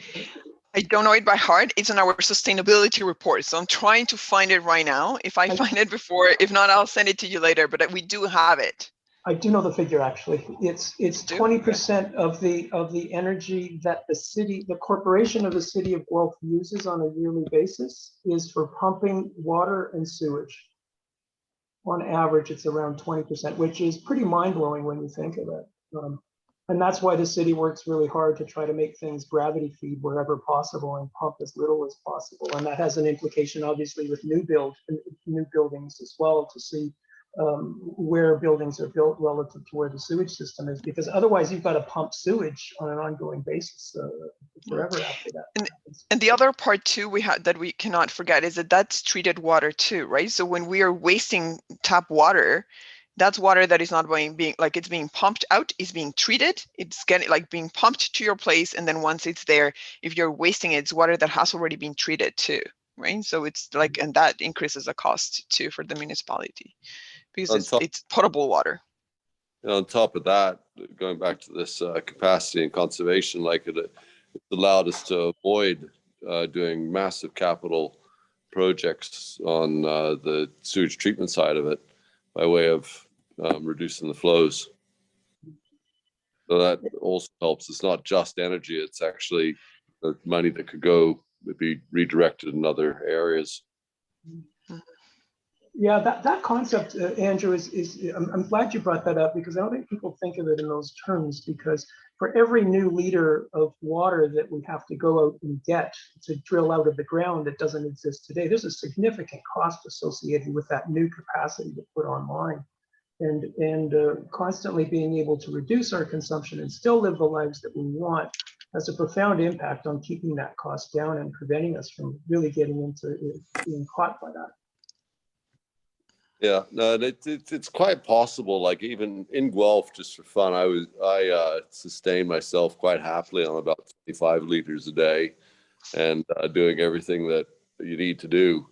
Speaker 3: I don't know it by heart. It's in our sustainability report. So I'm trying to find it right now. If I find it before, if not, I'll send it to you later, but we do have it.
Speaker 2: I do know the figure actually. It's 20% of the energy that the corporation of the city of Guelph uses on a yearly basis is for pumping water and sewage. On average, it's around 20%, which is pretty mind-blowing when you think of it. And that's why the city works really hard to try to make things gravity feed wherever possible and pump as little as possible. And that has an implication, obviously, with new buildings as well, to see where buildings are built relative to where the sewage system is, because otherwise you've got to pump sewage on an ongoing basis forever after that.
Speaker 3: And the other part too that we cannot forget is that that's treated water too, right? So when we are wasting tap water, that's water that is not being like it's being pumped out, is being treated. It's getting like being pumped to your place, and then once it's there, if you're wasting it, it's water that has already been treated too, right? So it's like, and that increases the cost too for the municipality because it's potable water.
Speaker 4: And on top of that, going back to this capacity and conservation, like it allowed us to avoid doing massive capital projects on the sewage treatment side of it by way of reducing the flows. So that also helps. It's not just energy, it's actually the money that could be redirected in other areas.
Speaker 2: Yeah, that concept, Andrew, I'm glad you brought that up, because I don't think people think of it in those terms, because for every new liter of water that we have to go out and get to drill out of the ground that doesn't exist today, there's a significant cost associated with that new capacity to put online. And constantly being able to reduce our consumption and still live the lives that we want has a profound impact on keeping that cost down and preventing us from really getting into being caught by that.
Speaker 4: Yeah, no, it's quite possible. Like even in Guelph, just for fun, I sustained myself quite happily on about 25 liters a day, and doing everything that you need to do.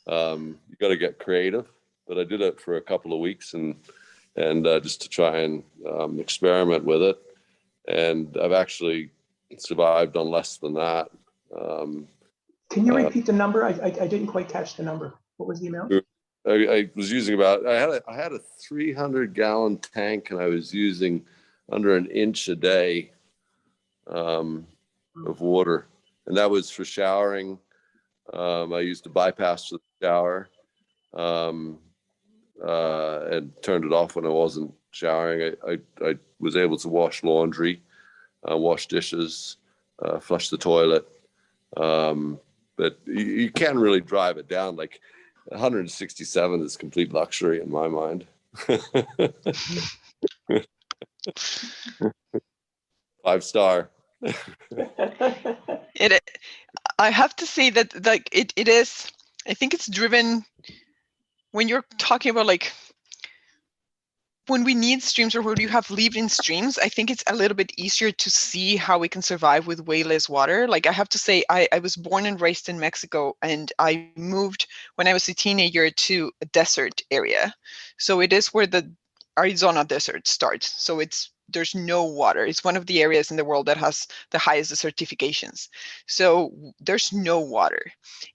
Speaker 4: You got to get creative, but I did it for a couple of weeks and just to try and experiment with it, and I've actually survived on less than that.
Speaker 2: Can you repeat the number? I didn't quite catch the number. What was the amount?
Speaker 4: I was using I had a 300-gallon tank, and I was using under an inch a day of water, and that was for showering. I used a bypass for the shower, and turned it off when I wasn't showering. I was able to wash laundry, wash dishes, flush the toilet, but you can't really drive it down. Like 167 is complete luxury in my mind. 5-star.
Speaker 3: I have to say that like it is, I think it's driven when you're talking about like when we need streams or when you have lived-in streams, I think it's a little bit easier to see how we can survive with way less water. Like I have to say, I was born and raised in Mexico, and I moved when I was a teenager to a desert area. So it is where the Arizona desert starts. So there's no water. It's one of the areas in the world that has the highest desertifications. So there's no water.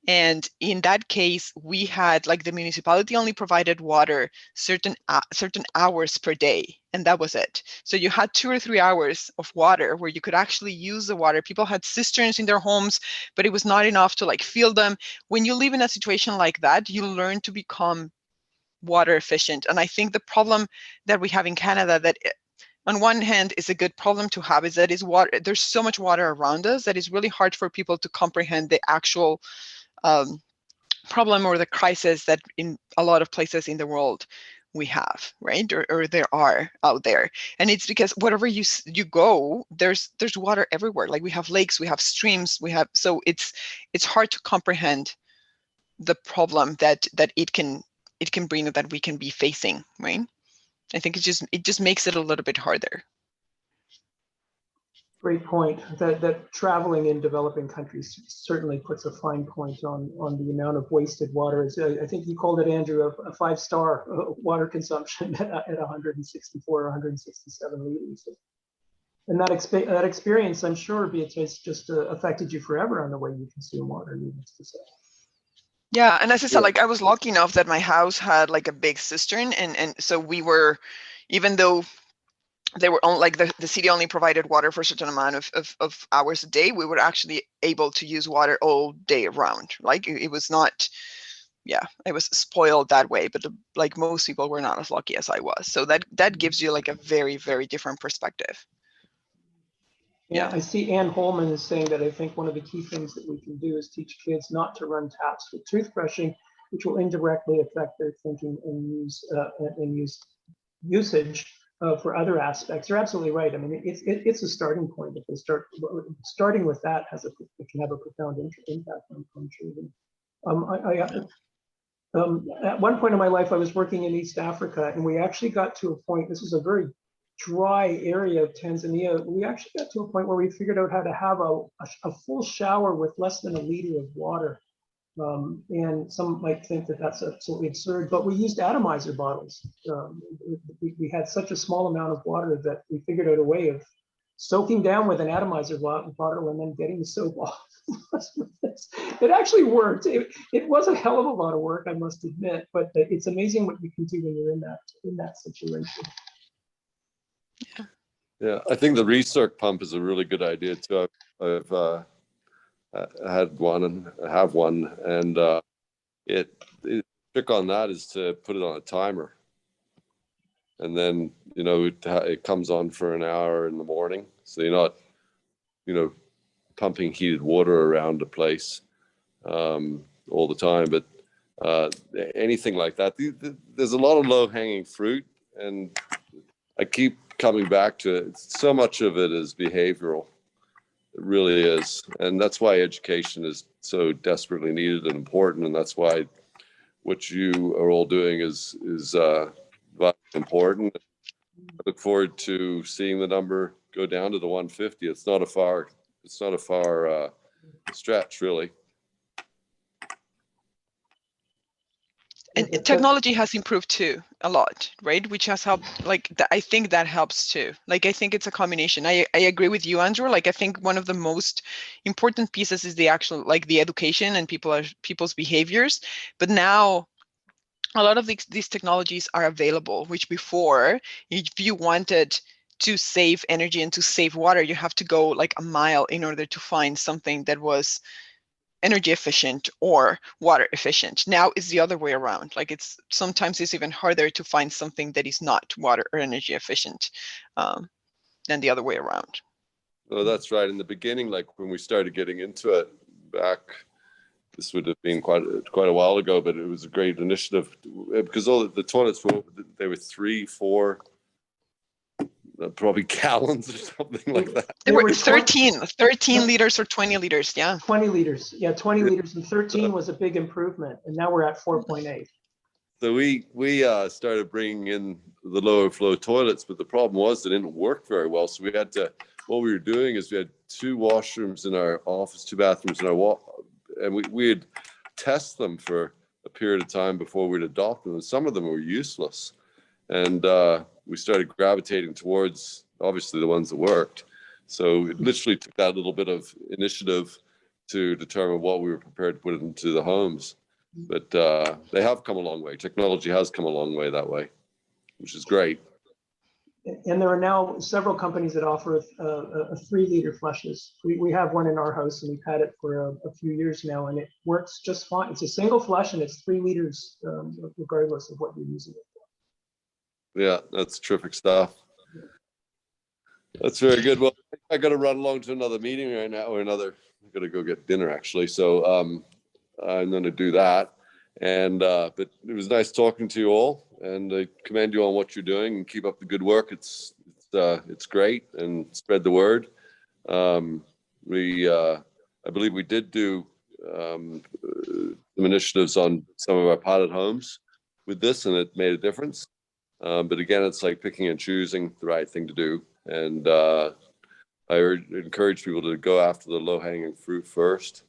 Speaker 3: And in that case, we had like the municipality only provided water certain hours per day. And that was it. So you had 2 or 3 hours of water where you could actually use the water. People had cisterns in their homes, but it was not enough to like fill them. When you live in a situation like that, you learn to become water efficient. And I think the problem that we have in Canada that on one hand is a good problem to have is that there's so much water around us that it's really hard for people to comprehend the actual problem or the crisis that in a lot of places in the world we have, right? Or there are out there. And it's because wherever you go, there's water everywhere. Like we have lakes, we have streams, so it's hard to comprehend the problem that it can bring, that we can be facing, right? I think it just makes it a little bit harder.
Speaker 2: Great point. That traveling in developing countries certainly puts a fine point on the amount of wasted water. I think you called it, Andrew, a 5-star water consumption at 164 or 167 liters. And that experience, I'm sure, Beatrice, just affected you forever on the way you consume water, needless to say.
Speaker 3: Yeah, and as I said, like I was lucky enough that my house had like a big cistern, and so we were, even though they were only like the city only provided water for a certain amount of hours a day, we were actually able to use water all day around. Like it was not, it was spoiled that way, but like most people were not as lucky as I was. So that gives you like a very, very different perspective.
Speaker 2: Yeah, I see Ann Holman is saying that I think one of the key things that we can do is teach kids not to run taps with toothbrushing, which will indirectly affect their thinking and usage for other aspects. You're absolutely right. I mean, it's a starting point. If they starting with that, it can have a profound impact on children. At one point in my life, I was working in East Africa, and we actually got to a point. This was a very dry area of Tanzania. We actually got to a point where we figured out how to have a full shower with less than a liter of water. And some might think that that's absolutely absurd, but we used atomizer bottles. We had such a small amount of water that we figured out a way of soaking down with an atomizer bottle and then getting the soap off. It actually worked. It was a hell of a lot of work, I must admit, but it's amazing what you can do when you're in that situation.
Speaker 4: Yeah, I think the recirc pump is a really good idea too. I've had one and have one, and the trick on that is to put it on a timer, and then it comes on for an hour in the morning, so you're not pumping heated water around a place all the time. But anything like that, there's a lot of low-hanging fruit, and I keep coming back to it. So much of it is behavioral. It really is. And that's why education is so desperately needed and important. And that's why what you are all doing is important. I look forward to seeing the number go down to the 150. It's not a far stretch, really.
Speaker 3: And technology has improved too a lot, right? Which has helped. Like I think that helps too. Like I think it's a combination. I agree with you, Andrew. Like I think one of the most important pieces is the actual, like the education and people's behaviors. But now a lot of these technologies are available, which before, if you wanted to save energy and to save water, you have to go like a mile in order to find something that was energy efficient or water efficient. Now it's the other way around. Like sometimes it's even harder to find something that is not water or energy efficient than the other way around.
Speaker 4: Oh, that's right. In the beginning, like when we started getting into it back, this would have been quite a while ago, but it was a great initiative because all the toilets they were 3, 4, probably gallons or something like that.
Speaker 3: They were 13 liters or 20 liters. Yeah.
Speaker 2: 20 liters. Yeah, 20 liters, and 13 was a big improvement. And now we're at 4.8.
Speaker 4: So we started bringing in the lower flow toilets, but the problem was they didn't work very well. So what we were doing is we had 2 washrooms in our office, 2 bathrooms in our wall, and we'd test them for a period of time before we'd adopt them. And some of them were useless. And we started gravitating towards, obviously, the ones that worked. So it literally took that little bit of initiative to determine what we were prepared to put into the homes. But they have come a long way. Technology has come a long way that way, which is great.
Speaker 2: And there are now several companies that offer a 3-liter flushes. We have one in our house, and we've had it for a few years now, and it works just fine. It's a single flush, and it's 3 liters regardless of what you're using it for.
Speaker 4: Yeah, that's terrific stuff. That's very good. Well, I got to run along to another meeting right now, I got to go get dinner actually. So I'm going to do that. And but it was nice talking to you all, and I commend you on what you're doing, and keep up the good work. It's great, and spread the word. I believe we did do some initiatives on some of our pilot homes with this, and it made a difference. But again, it's like picking and choosing the right thing to do. And I encourage people to go after the low-hanging fruit first,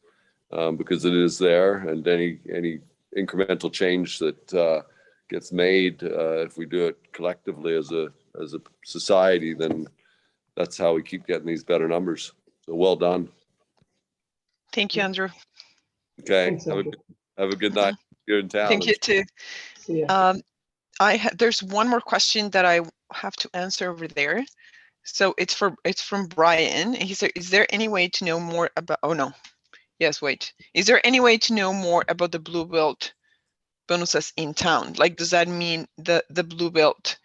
Speaker 4: because it is there, and any incremental change that gets made, if we do it collectively as a society, then that's how we keep getting these better numbers. So well done.
Speaker 3: Thank you, Andrew.
Speaker 4: Okay.
Speaker 2: Thanks, Andrew.
Speaker 4: Have a good night. You're in town.
Speaker 3: Thank you too.
Speaker 2: See ya.
Speaker 3: There's one more question that I have to answer over there. So it's from Brian. He said, is there any way to know more about, oh no, yes, wait. Is there any way to know more about the Blue Belt bonuses in town? Like, does that mean the Blue Belt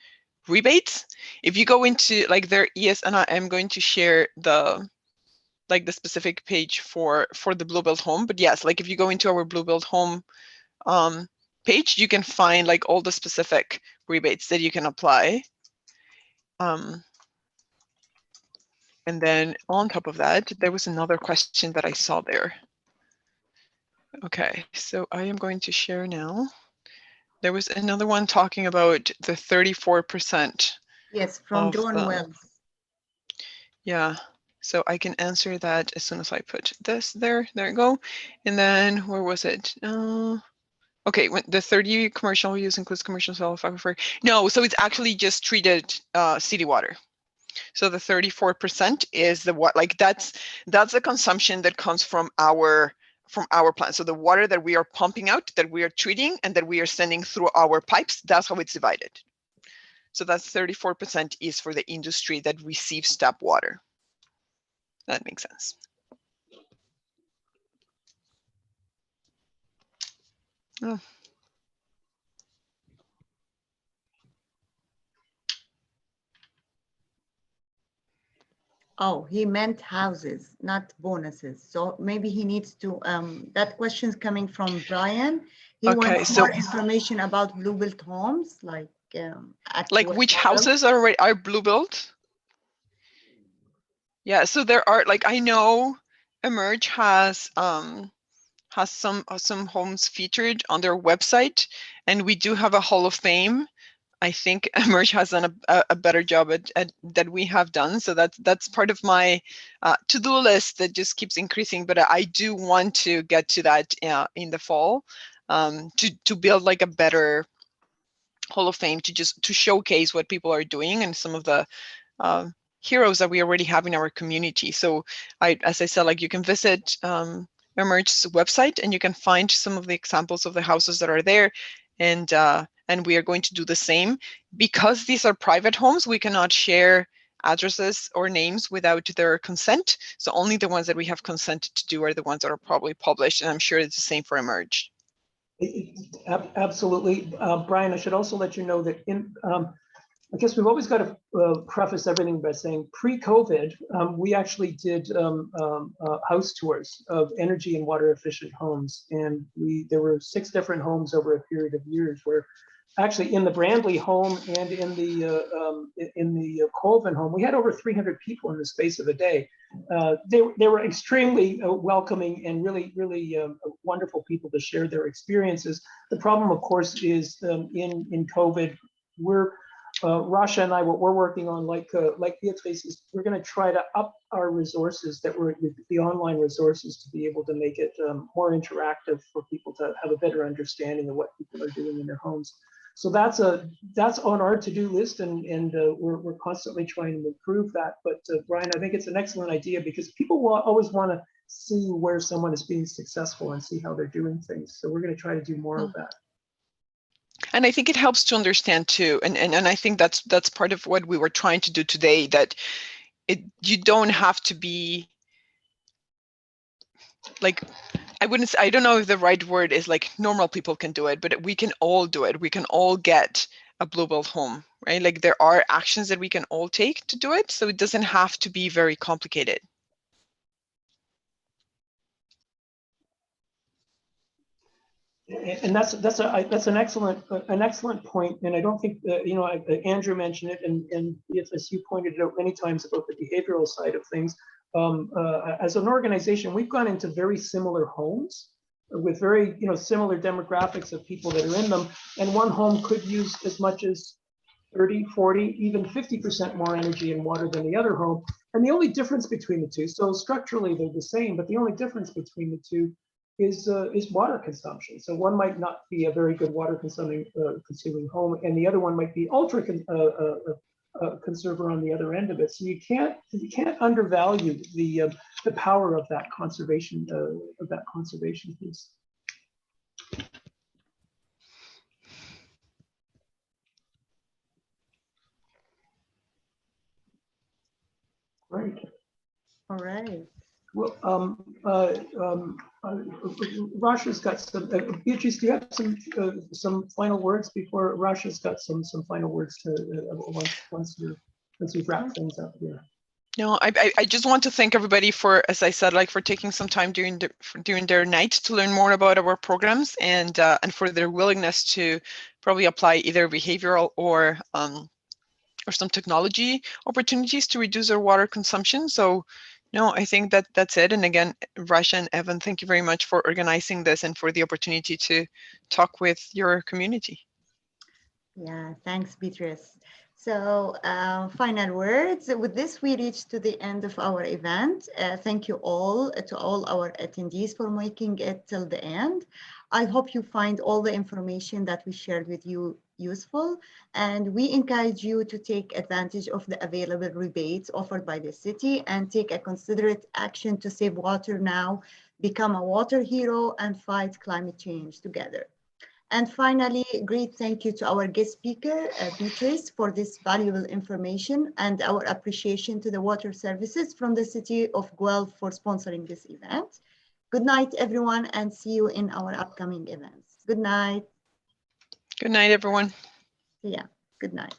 Speaker 3: rebates? If you go into like their and I am going to share the specific page for the Blue Belt home, but yes, like if you go into our Blue Belt home page, you can find like all the specific rebates that you can apply. And then on top of that, there was another question that I saw there. Okay, so I am going to share now. There was another one talking about the 34%.
Speaker 1: Yes, from John Wells.
Speaker 3: Yeah, so I can answer that as soon as I put this there. There you go. And then where was it? Okay, when the 30 commercial use includes commercial aquifer. No, so it's actually just treated city water. So the 34% is the what, like that's the consumption that comes from our plant. So the water that we are pumping out, that we are treating, and that we are sending through our pipes, that's how it's divided. So that's 34% is for the industry that receives tap water. That makes sense. Oh.
Speaker 1: Oh, he meant houses, not bonuses. So maybe he needs to, that question's coming from Brian. He wants more information about Blue Belt homes, like
Speaker 3: which houses are Blue Belt? Yeah, so there are, like, I know Emerge has some homes featured on their website, and we do have a Hall of Fame. I think Emerge has done a better job at that we have done. So that's part of my to-do list that just keeps increasing. But I do want to get to that in the fall, to build like a better Hall of Fame, to showcase what people are doing and some of the heroes that we already have in our community. So as I said, like, you can visit Emerge's website and you can find some of the examples of the houses that are there, and we are going to do the same. Because these are private homes, we cannot share addresses or names without their consent. So only the ones that we have consented to do are the ones that are probably published, and I'm sure it's the same for Emerge.
Speaker 2: Absolutely. Brian, I should also let you know that I guess we've always got to preface everything by saying pre-COVID, we actually did house tours of energy and water efficient homes. And there were 6 different homes over a period of years, where actually in the Braendli home and in the Colvin home, we had over 300 people in the space of a day. They were extremely welcoming and really wonderful people to share their experiences. The problem, of course, is in COVID, Rasha and I, what we're working on, like Beatrice, is we're going to try to up our resources, the online resources, to be able to make it more interactive for people to have a better understanding of what people are doing in their homes. So that's on our to-do list, and we're constantly trying to improve that. But Brian, I think it's an excellent idea, because people will always want to see where someone is being successful and see how they're doing things. So we're going to try to do more of that.
Speaker 3: And I think it helps to understand too, and I think that's part of what we were trying to do today, that you don't have to be like, I don't know if the right word is like normal people can do it, but we can all do it. We can all get a Blue Belt home, right? Like, there are actions that we can all take to do it, so it doesn't have to be very complicated.
Speaker 2: And that's an excellent point, and I don't think that, you know, Andrew mentioned it, and as you pointed out many times about the behavioral side of things. As an organization, we've gone into very similar homes with very, you know, similar demographics of people that are in them, and one home could use as much as 30, 40, even 50% more energy and water than the other home. And the only difference between the two, so structurally they're the same, but the only difference between the two is water consumption. So one might not be a very good water consuming home, and the other one might be ultra conserver on the other end of it. So you can't undervalue the power of that conservation piece. Right.
Speaker 1: All right.
Speaker 2: Well, Rasha's got some. Beatrice, do you have some final words before Rasha's got some final words to once we've wrapped things up here?
Speaker 3: No, I just want to thank everybody for, as I said, like for taking some time during their night to learn more about our programs, and for their willingness to probably apply either behavioral or some technology opportunities to reduce their water consumption. So no, I think that's it. And again, Rasha and Evan, thank you very much for organizing this and for the opportunity to talk with your community.
Speaker 1: Yeah, thanks, Beatrice. So final words. With this, we reach to the end of our event. Thank you all to all our attendees for making it till the end. I hope you find all the information that we shared with you useful, and we encourage you to take advantage of the available rebates offered by the city and take a considerate action to save water now, become a water hero, and fight climate change together. And finally, great thank you to our guest speaker, Beatrice, for this valuable information, and our appreciation to the water services from the city of Guelph for sponsoring this event. Good night, everyone, and see you in our upcoming events. Good night.
Speaker 3: Good night, everyone.
Speaker 1: Yeah, good night.